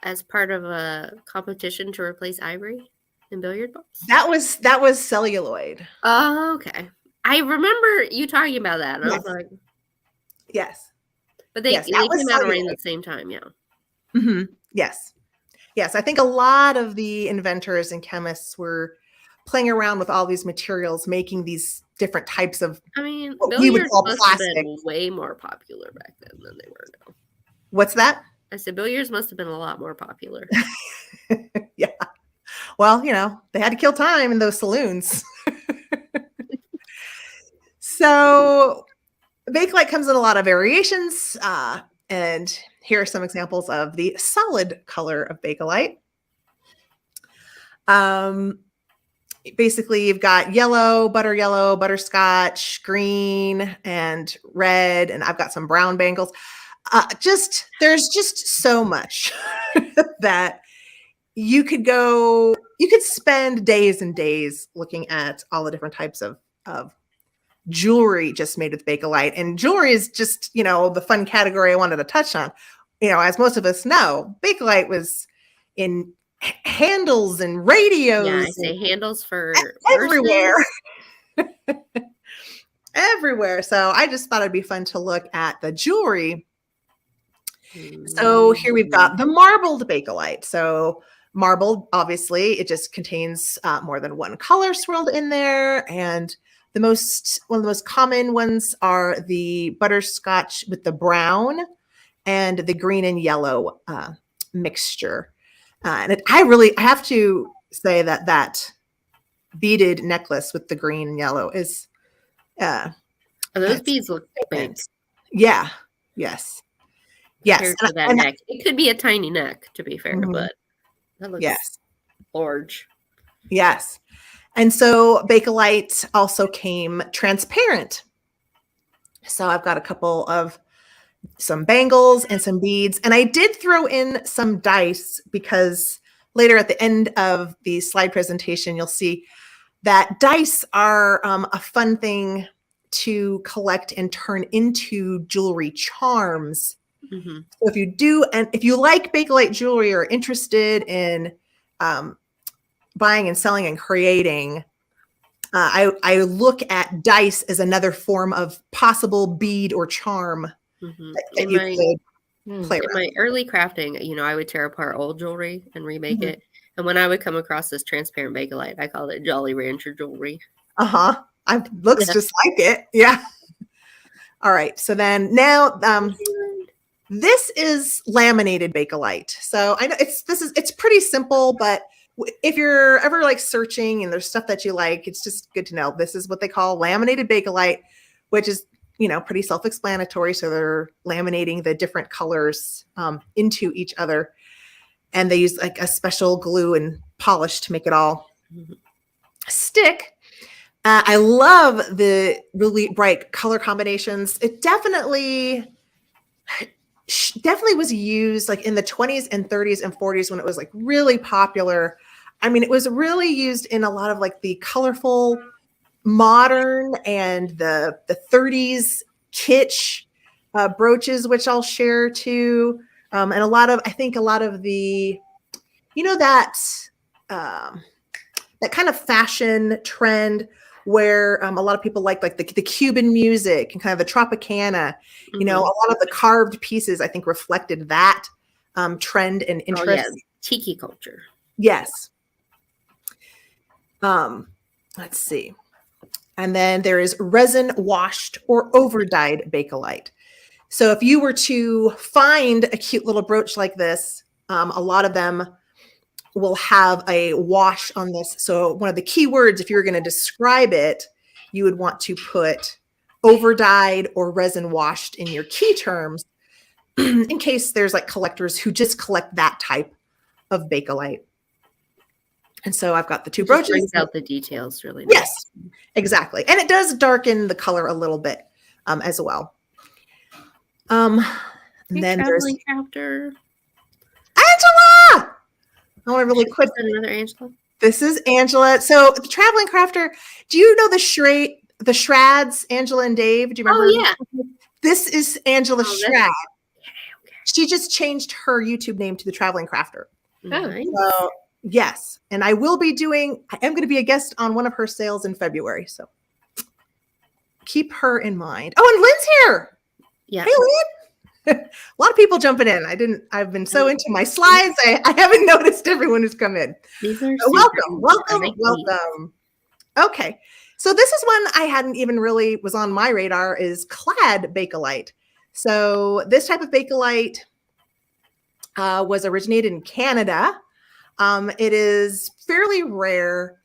as part of a competition to replace ivory in billiard balls?
that was celluloid.
Oh, okay. I remember you talking about that. And I was like,
Yes.
but they
That was
came out around
celluloid.
the same time, yeah.
Mm-hmm. Yes. Yes. I think a lot of the inventors and chemists were playing around with all these materials, making these different types of
I mean,
what we would
billiards
call
must have
plastic.
been way more popular back then than they were now.
What's that?
I said billiards must have been a lot more popular.
Yeah. Well, they had to kill time in those saloons. So Bakelite comes in a lot of variations. And here are some examples of the solid color of Bakelite. Basically, you've got yellow, butterscotch, green, and red. And I've got some brown bangles. There's just so much that you could spend days and days looking at all the different types of jewelry just made with Bakelite. And jewelry is just, the fun category I wanted to touch on. As most of us know, Bakelite was in handles and radios.
Yeah, I say handles for
everywhere. Everywhere. So I just thought it'd be fun to look at the jewelry. So here we've got the marbled Bakelite. So marbled, obviously, it just contains more than one color swirled in there. And one of the most common ones are the butterscotch with the brown and the green and yellow mixture. And I have to say that beaded necklace with the green and yellow is
those beads look big.
Yeah. Yes. Yes.
For that neck. It could be a tiny neck, to be fair, but that looks large.
Yes. And so Bakelite also came transparent. So I've got a couple of some bangles and some beads. And I did throw in some dice because later at the end of the slide presentation, you'll see that dice are a fun thing to collect and turn into jewelry charms.
Mm-hmm.
So if you like Bakelite jewelry or are interested in buying and selling and creating, I look at dice as another form of possible bead or charm that you could play
in my early crafting. I would tear apart old jewelry and remake it. And when I would come across this transparent Bakelite, I called it Jolly Rancher jewelry.
Looks just like it. Yeah. All right. So then now this is laminated Bakelite. So I know it's pretty simple, but if you're ever like searching and there's stuff that you like, it's just good to know this is what they call laminated Bakelite, which is, pretty self-explanatory. So they're laminating the different colors into each other. And they use like a special glue and polish to make it all stick. I love the really bright color combinations. It definitely was used like in the 20s and 30s and 40s when it was like really popular. I mean, it was really used in a lot of like the colorful modern and the 30s kitsch brooches, which I'll share too. And I think a lot of the, that kind of fashion trend where a lot of people like the Cuban music and kind of the Tropicana, a lot of the carved pieces, I think reflected that trend and interest.
Oh, yeah. Tiki culture.
Yes. Let's see. And then there is resin washed or over dyed Bakelite. So if you were to find a cute little brooch like this, a lot of them will have a wash on this. So one of the key words, if you were going to describe it, you would want to put over dyed or resin washed in your key terms in case there's like collectors who just collect that type of Bakelite. And so I've got the two brooches.
Brings out the details really nice.
Yes, exactly. And it does darken the color a little bit as well. And then there's
crafter.
Angela. I want to really quick.
Another Angela.
This is Angela. So the traveling crafter. Do you know the charade? the Shrads, Angela and Dave. Do you remember?
Oh, yeah.
This is Angela
Oh,
Shrad.
Okay.
She just changed her YouTube name to the Traveling Crafter.
Nice.
So, yes. And I am going to be a guest on one of her sales in February. So keep her in mind. Oh, and Lynn's here.
Yeah.
Hey, Lynn. A lot of people jumping in. I've been so into my slides. I haven't noticed everyone who's come in.
These are
welcome. Okay. So this is one I hadn't even really was on my radar is clad Bakelite. So this type of Bakelite was originated in Canada. It is fairly rare.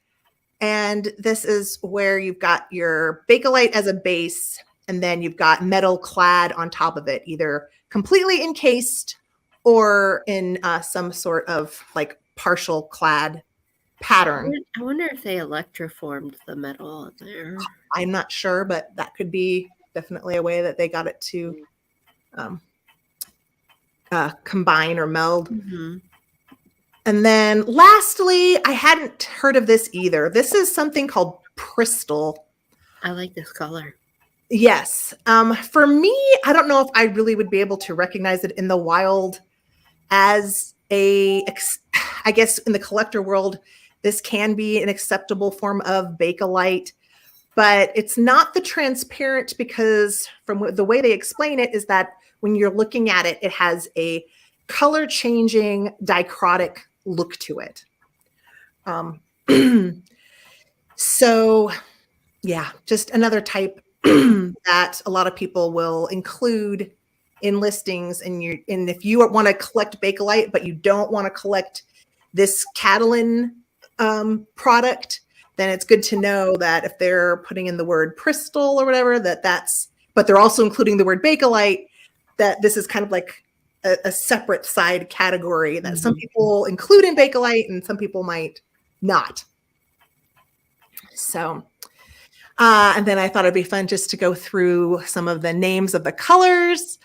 And this is where you've got your Bakelite as a base, and then you've got metal clad on top of it, either completely encased or in some sort of like partial clad pattern.
I wonder if they electroformed the metal in there.
I'm not sure, but that could be definitely a way that they got it to combine or meld.
Mm-hmm.
And then lastly, I hadn't heard of this either. This is something called Prystal.
I like this color.
Yes. For me, I don't know if I really would be able to recognize it in the wild as I guess in the collector world, this can be an acceptable form of Bakelite, but it's not the transparent because from the way they explain it is that when you're looking at it, it has a color changing dichrotic look to it. So yeah, just another type that a lot of people will include in listings. And if you want to collect Bakelite, but you don't want to collect this Catalan product, then it's good to know that if they're putting in the word Prystal or whatever, but they're also including the word Bakelite, that this is kind of like a separate side category that some people include in Bakelite and some people might not. So, and then I thought it'd be fun just to go through some of the names of the colors.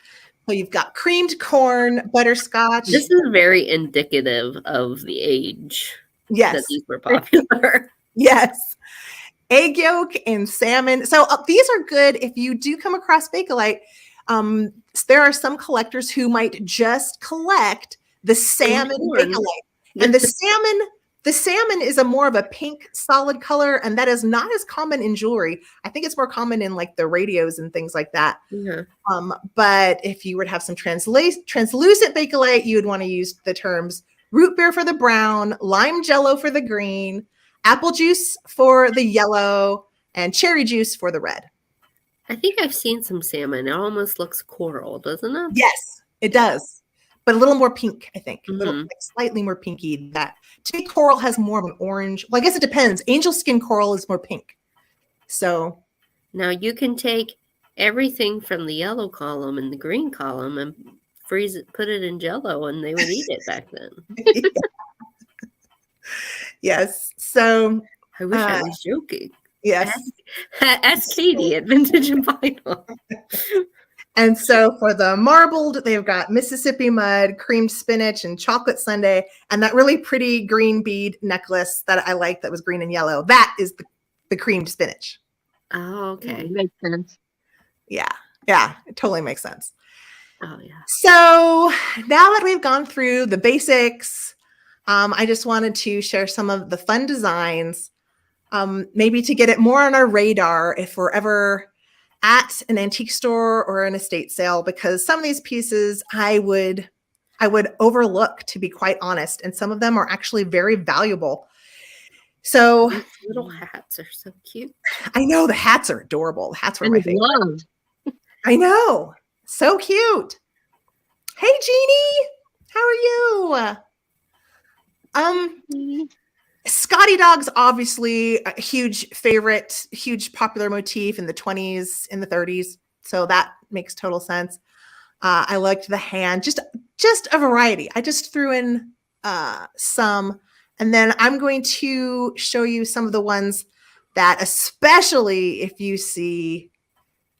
So you've got creamed corn, butterscotch.
This is very indicative of the age that these were popular.
Yes. Egg yolk and salmon. So these are good if you do come across Bakelite. There are some collectors who might just collect the salmon Bakelite. And the salmon is a more of a pink solid color, and that is not as common in jewelry. I think it's more common in like the radios and things like that.
Yeah.
But if you would have some translucent Bakelite, you would want to use the terms root beer for the brown, lime jello for the green, apple juice for the yellow, and cherry juice for the red.
I think I've seen some salmon. It almost looks coral, doesn't it?
Yes, it does. But a little more pink, I think. A little, like, slightly more pinky. That to me, coral has more of an orange. Well, I guess it depends. Angel skin coral is more pink. So
now you can take everything from the yellow column and the green column and freeze it, put it in Jello, and they would eat it back then.
Yes. So
I wish I was joking.
Yes.
Ask Katie at Vintage and Vinyl.
And so for the marbled, they've got Mississippi mud, creamed spinach, and chocolate sundae, and that really pretty green bead necklace that I like that was green and yellow. That is the creamed spinach.
Oh, okay.
Makes sense.
Yeah. Yeah. It totally makes sense.
Oh, yeah.
So now that we've gone through the basics, I just wanted to share some of the fun designs, maybe to get it more on our radar if we're ever at an antique store or an estate sale, because some of these pieces I would overlook, to be quite honest, and some of them are actually very valuable. So
these little hats are so cute.
I know the hats are adorable. The hats were my favorite.
Love.
I know. So cute. Hey, Jeannie. How are you? Scotty dogs, obviously a huge favorite, huge popular motif in the 20s, in the 30s. So that makes total sense. I liked the hand, just a variety. I just threw in some, and then I'm going to show you some of the ones that, especially if you see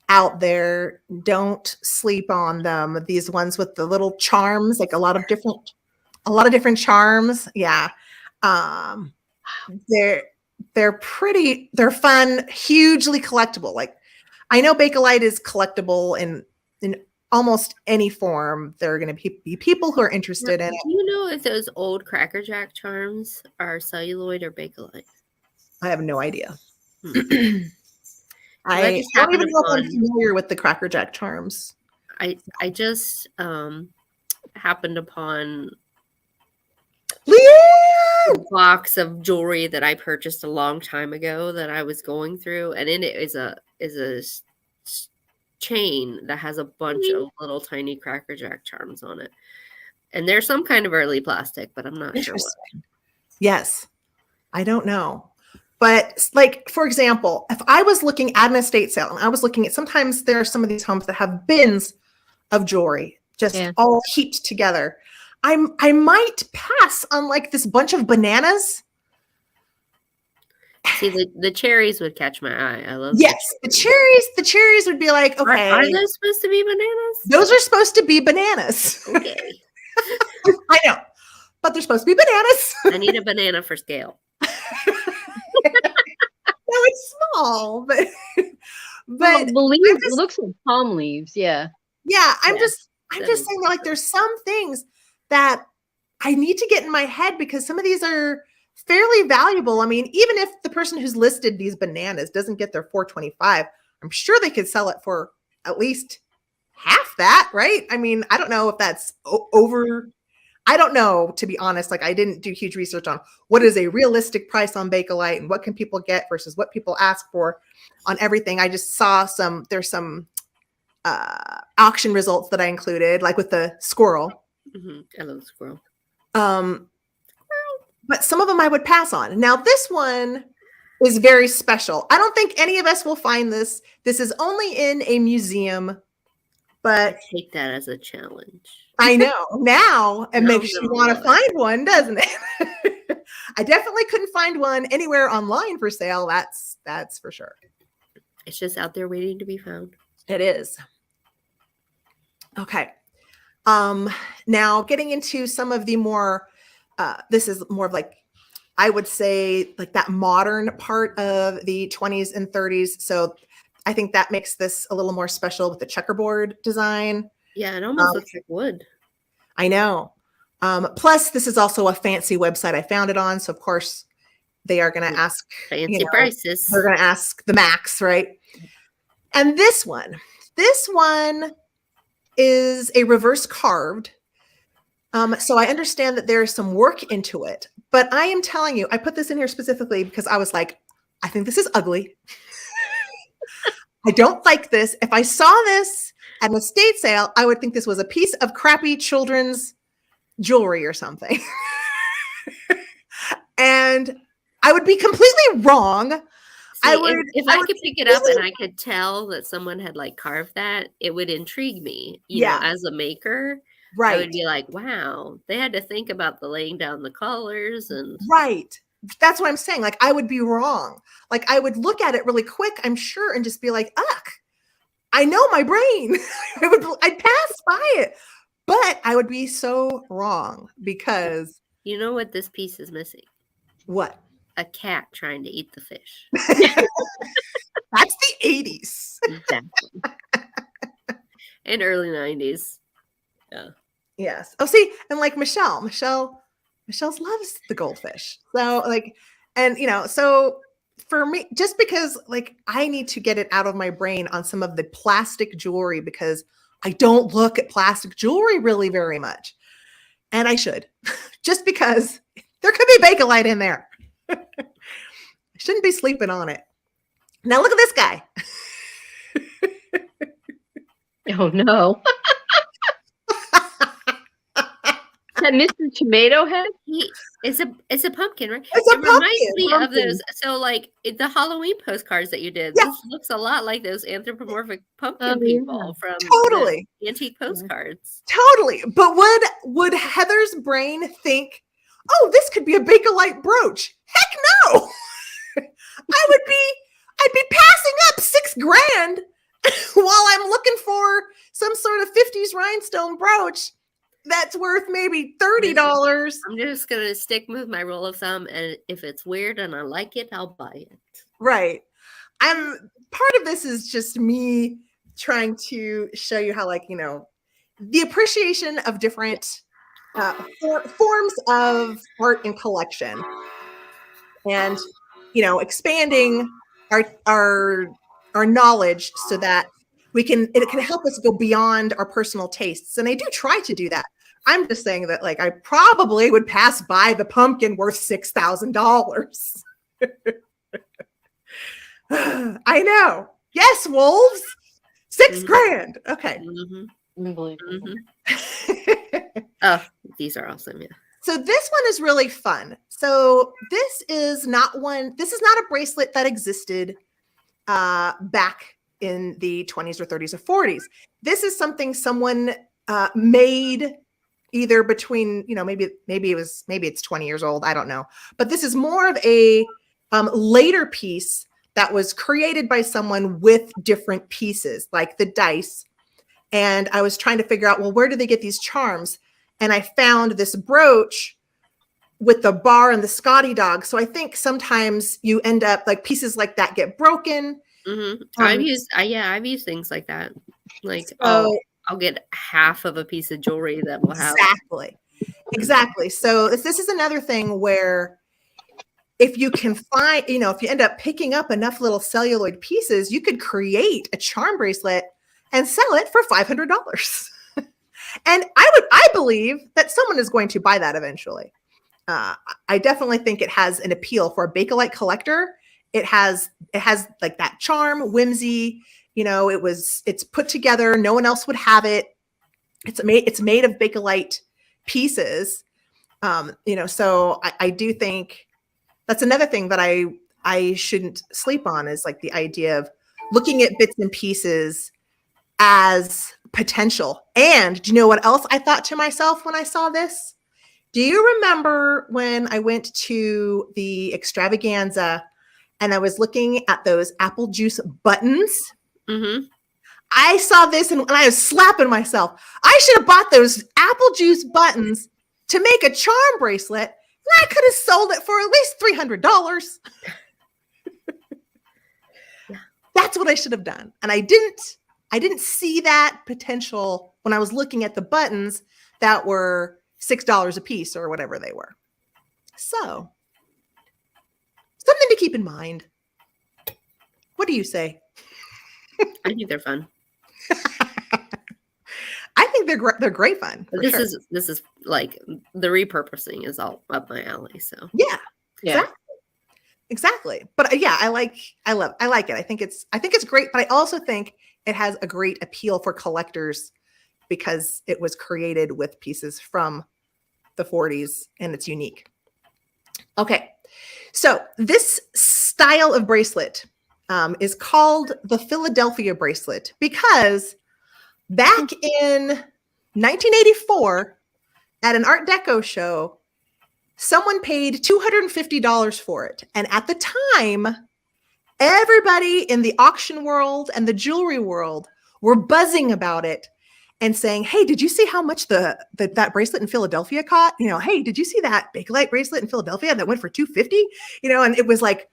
out there, don't sleep on them. These ones with the little charms, like a lot of different charms. Yeah. they're fun, hugely collectible. Like I know Bakelite is collectible in almost any form. There are going to be people who are interested in it.
Do you know if those old Cracker Jack charms are celluloid or Bakelite?
I have no idea.
I
I
just
don't even
happened
know if I'm
upon-
familiar with the Cracker Jack charms.
I just happened upon
Leanne!
a box of jewelry that I purchased a long time ago that I was going through, and in it is a chain that has a bunch of little tiny Cracker Jack charms on it, and there's some kind of early plastic, but I'm not sure what.
Interesting. Yes. I don't know. But like, for example, if I was looking at an estate sale and I was looking at, sometimes there are some of these homes that have bins of jewelry just all heaped together. I might pass on like this bunch of bananas.
See, the cherries would catch my eye. I love
Yes, the cherries would be like, okay.
Are those supposed to be bananas?
Those are supposed to be bananas.
Okay.
I know, but they're supposed to be bananas.
I need a banana for scale.
No, it's small, but
Well, the leaves, it looks like palm leaves. Yeah.
Yeah, I'm
Yeah,
just
that
saying
is
that, like there's some things that I need to get in my head because some of these are fairly valuable. I mean, even if the person who's listed these bananas doesn't get their 425, I'm sure they could sell it for at least half that, right? I mean, I don't know if that's over. I don't know, to be honest. Like I didn't do huge research on what is a realistic price on Bakelite and what can people get versus what people ask for on everything. I just saw there's some auction results that I included, like with the squirrel.
I love squirrel.
But some of them I would pass on. Now this one is very special. I don't think any of us will find this. This is only in a museum, but
I take that as a challenge.
I know now it
No,
makes you
no,
want to
no.
find one, doesn't it? I definitely couldn't find one anywhere online for sale. That's for sure.
It's just out there waiting to be found.
It is. Okay. Now getting into some of the more, this is more of like, I would say like that modern part of the 20s and 30s. So I think that makes this a little more special with the checkerboard design.
Yeah, it almost looks like wood.
I know. Plus, this is also a fancy website I found it on. So, of course, they are going to ask
Fancy prices.
They're going to ask the max, right? And this one is a reverse carved. So I understand that there is some work into it. But I am telling you, I put this in here specifically because I was like, I think this is ugly. I don't like this. If I saw this at an estate sale, I would think this was a piece of crappy children's jewelry or something. And I would be completely wrong.
See,
I would,
if I could pick it up and I could tell that someone had like carved that, it would intrigue me. You know, as a maker,
right.
I would be like, wow, they had to think about the laying down the colors and
right. That's what I'm saying. Like I would be wrong. Like I would look at it really quick, I'm sure, and just be like, ugh, I know my brain. I'd pass by it, but I would be so wrong because
you know what this piece is missing?
What?
A cat trying to eat the fish.
That's the 80s.
Exactly. And early 90s. Yeah.
Yes. Oh, see, and like Michelle's loves the goldfish. So like, and so for me, just because like I need to get it out of my brain on some of the plastic jewelry because I don't look at plastic jewelry really very much. And I should, just because there could be Bakelite in there. I shouldn't be sleeping on it. Now look at this guy.
Oh no. That Mr. Tomato Head?
It's a pumpkin, right?
It's a
it reminds
pumpkin,
me
pumpkin.
of those. So, like the Halloween postcards that you did.
Yeah.
This looks a lot like those anthropomorphic pumpkin
Oh, yeah.
people from
Totally.
the antique postcards.
Totally. But would Heather's brain think, oh, this could be a Bakelite brooch? Heck no. I'd be passing up $6,000 while I'm looking for some sort of 50s rhinestone brooch that's worth maybe $30.
I'm just gonna stick with my rule of thumb, and if it's weird and I like it, I'll buy it.
Right. Part of this is just me trying to show you how, like, the appreciation of different forms of art and collection, and expanding our knowledge so that it can help us go beyond our personal tastes. And I do try to do that. I'm just saying that, like, I probably would pass by the pumpkin worth $6,000. I know. Yes, wolves. $6,000. Okay.
Unbelievable.
Oh, these are awesome. Yeah.
So this one is really fun. So this is not a bracelet that existed back in the 20s or 30s or 40s. This is something someone made either between, maybe it's 20 years old. I don't know. But this is more of a later piece that was created by someone with different pieces, like the dice. And I was trying to figure out, well, where do they get these charms? And I found this brooch with the bar and the Scotty dog. So I think sometimes you end up, like, pieces like that get broken.
I've used things like that. Like, I'll get half of a piece of jewelry that will have
exactly. So this is another thing where if you can find, if you end up picking up enough little celluloid pieces, you could create a charm bracelet and sell it for $500. And I believe that someone is going to buy that eventually. I definitely think it has an appeal for a Bakelite collector. It has like that charm, whimsy. It's put together. No one else would have it. It's made of Bakelite pieces. So I do think that's another thing that I shouldn't sleep on, is like the idea of looking at bits and pieces as potential. And do you know what else I thought to myself when I saw this? Do you remember when I went to the extravaganza and I was looking at those apple juice buttons? I saw this and I was slapping myself. I should have bought those apple juice buttons to make a charm bracelet, and I could have sold it for at least $300. That's what I should have done. And I didn't see that potential when I was looking at the buttons that were $6 a piece or whatever they were. So, something to keep in mind. What do you say?
I think they're fun.
I think they're great fun.
This is like the repurposing is all up my alley. So
yeah, exactly. But I like it. I think it's great. But I also think it has a great appeal for collectors because it was created with pieces from the 40s and it's unique. Okay, so this style of bracelet is called the Philadelphia bracelet because back in 1984 at an Art Deco show, someone paid $250 for it. And at the time, everybody in the auction world and the jewelry world were buzzing about it and saying, hey, did you see how much that bracelet in Philadelphia cost? Hey, did you see that Bakelite bracelet in Philadelphia that went for $250? And it was like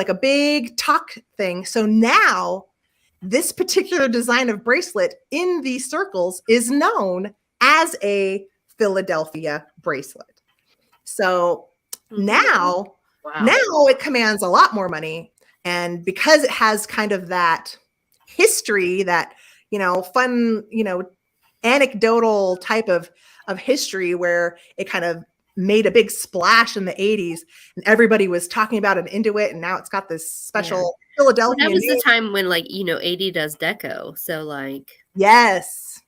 a big talk thing. So now this particular design of bracelet in these circles is known as a Philadelphia bracelet. So now it commands a lot more money. And because it has kind of that history, that, fun, anecdotal type of history where it kind of made a big splash in the 80s and everybody was talking about it into it. And now it's got this special Philadelphia.
Well, that was the time when 80 does deco. So
yes.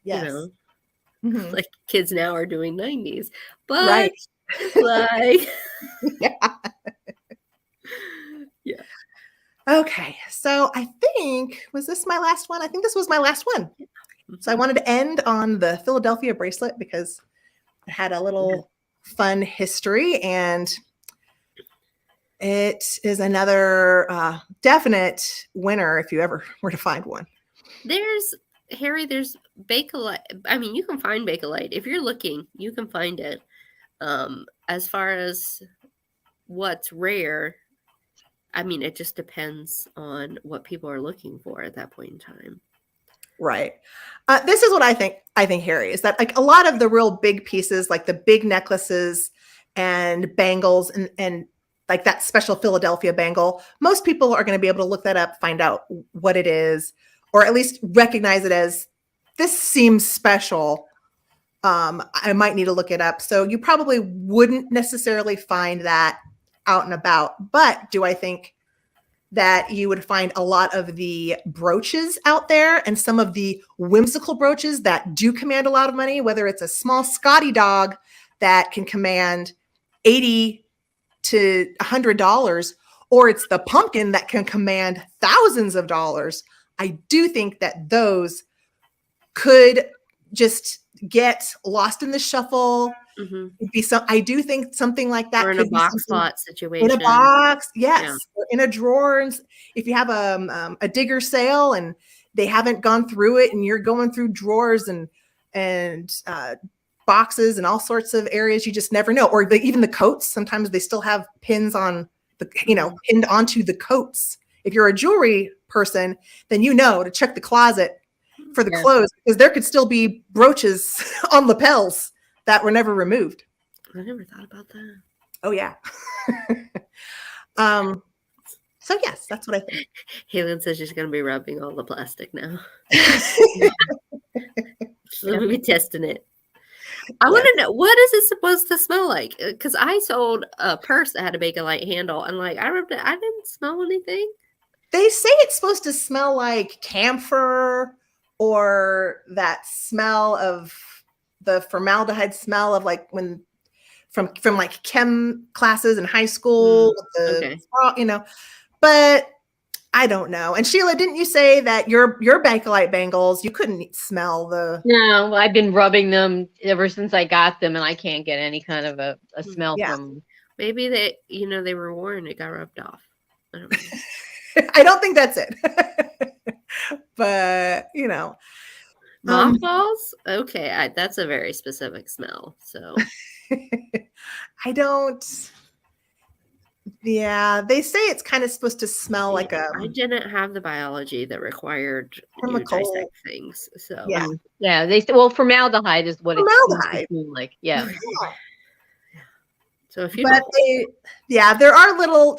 Like kids now are doing 90s, but yeah.
Okay. So I think, was this my last one? I think this was my last one. So I wanted to end on the Philadelphia bracelet because it had a little fun history, and it is another definite winner if you ever were to find one.
Harry, there's Bakelite. I mean, you can find Bakelite. If you're looking, you can find it. As far as what's rare, I mean, it just depends on what people are looking for at that point in time.
Right. This is what I think, Harry, is that like a lot of the real big pieces, like the big necklaces and bangles and like that special Philadelphia bangle, most people are going to be able to look that up, find out what it is, or at least recognize it as, this seems special. I might need to look it up. So you probably wouldn't necessarily find that out and about. But do I think that you would find a lot of the brooches out there and some of the whimsical brooches that do command a lot of money, whether it's a small Scotty dog that can command $80 to $100, or it's the pumpkin that can command thousands of dollars. I do think that those could just get lost in the shuffle.
Mm-hmm.
I do think something like that
or in
could
a box
be
lot situation.
in a box, yes,
Yeah.
or in a drawer. And if you have a digger sale and they haven't gone through it, and you're going through drawers and boxes and all sorts of areas, you just never know. Or even the coats, sometimes they still have pins on the, pinned onto the coats. If you're a jewelry person, then to check the closet for the clothes, because there could still be brooches on lapels that were never removed.
I never thought about that.
Oh yeah. So yes, that's what I think.
Halen says she's going to be rubbing all the plastic now. So we'll be testing it. I want to know, what is it supposed to smell like? Because I sold a purse that had a Bakelite handle, and like I rubbed it, I didn't smell anything.
They say it's supposed to smell like camphor, or that smell of the formaldehyde smell of like when from like chem classes in high school. But I don't know. And Sheila, didn't you say that your Bakelite bangles, you couldn't smell the?
No, I've been rubbing them ever since I got them, and I can't get any kind of a smell from them.
Maybe they, they were worn, it got rubbed off. I don't know.
I don't think that's it. But
mothballs. Okay, that's a very specific smell. So
I don't. Yeah, they say it's kind of supposed to smell like a.
I didn't have the biology that required you to dissect things. So
yeah. They say, well, formaldehyde is what
formaldehyde.
It's like. Yeah.
So if you,
there are little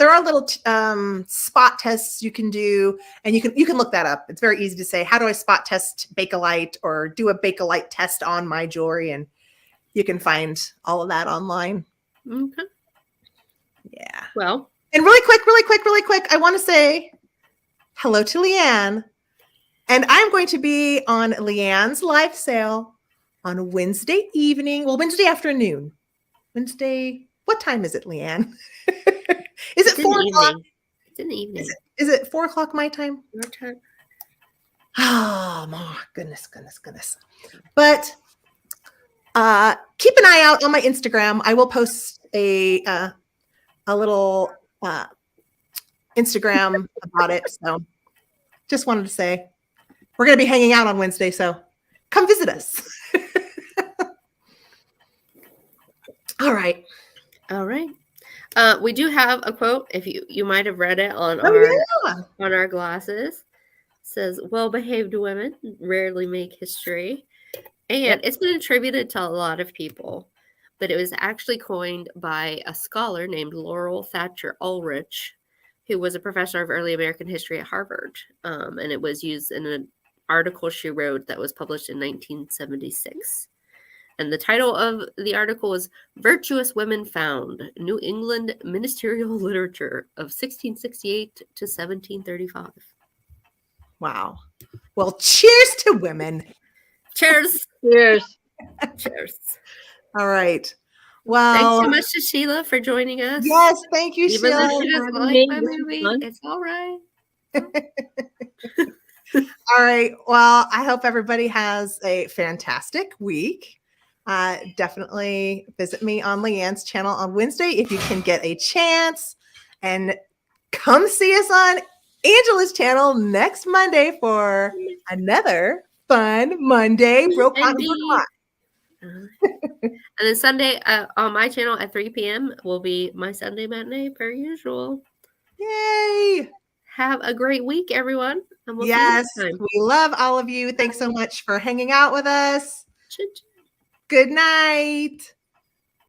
spot tests you can do, and you can look that up. It's very easy to say, how do I spot test Bakelite, or do a Bakelite test on my jewelry, and you can find all of that online.
Okay.
Yeah.
Well,
and really quick, I want to say hello to Leanne, and I'm going to be on Leanne's live sale on Wednesday evening. Well, Wednesday afternoon. Wednesday. What time is it, Leanne? Is it 4 o'clock?
It's in the evening.
Is it 4 o'clock my time?
Your time.
Oh my goodness. But keep an eye out on my Instagram. I will post a little Instagram about it. So just wanted to say we're going to be hanging out on Wednesday. So come visit us. All right.
We do have a quote. If you might have read it on our glasses. It says, "Well-behaved women rarely make history," and it's been attributed to a lot of people, but it was actually coined by a scholar named Laurel Thatcher Ulrich, who was a professor of early American history at Harvard, and it was used in an article she wrote that was published in 1976. And the title of the article was "Virtuous Women Found, New England Ministerial Literature of 1668 to 1735.
Wow. Well, cheers to women.
Cheers.
Cheers.
Cheers.
All right. Well,
thanks so much to Sheila for joining us.
Yes, thank you,
Even
Sheila.
though she doesn't like my movie, it's all right.
All right. Well, I hope everybody has a fantastic week. Definitely visit me on Leanne's channel on Wednesday if you can get a chance, and come see us on Angela's channel next Monday for another fun Monday. Brocante and
Indeed.
Bergamot.
And then Sunday on my channel at 3 p.m. will be my Sunday matinee per usual.
Yay!
Have a great week, everyone. And we'll
Yes,
see you next time.
we love all of you. Thanks so much for hanging out with us.
Chit-chat.
Good night.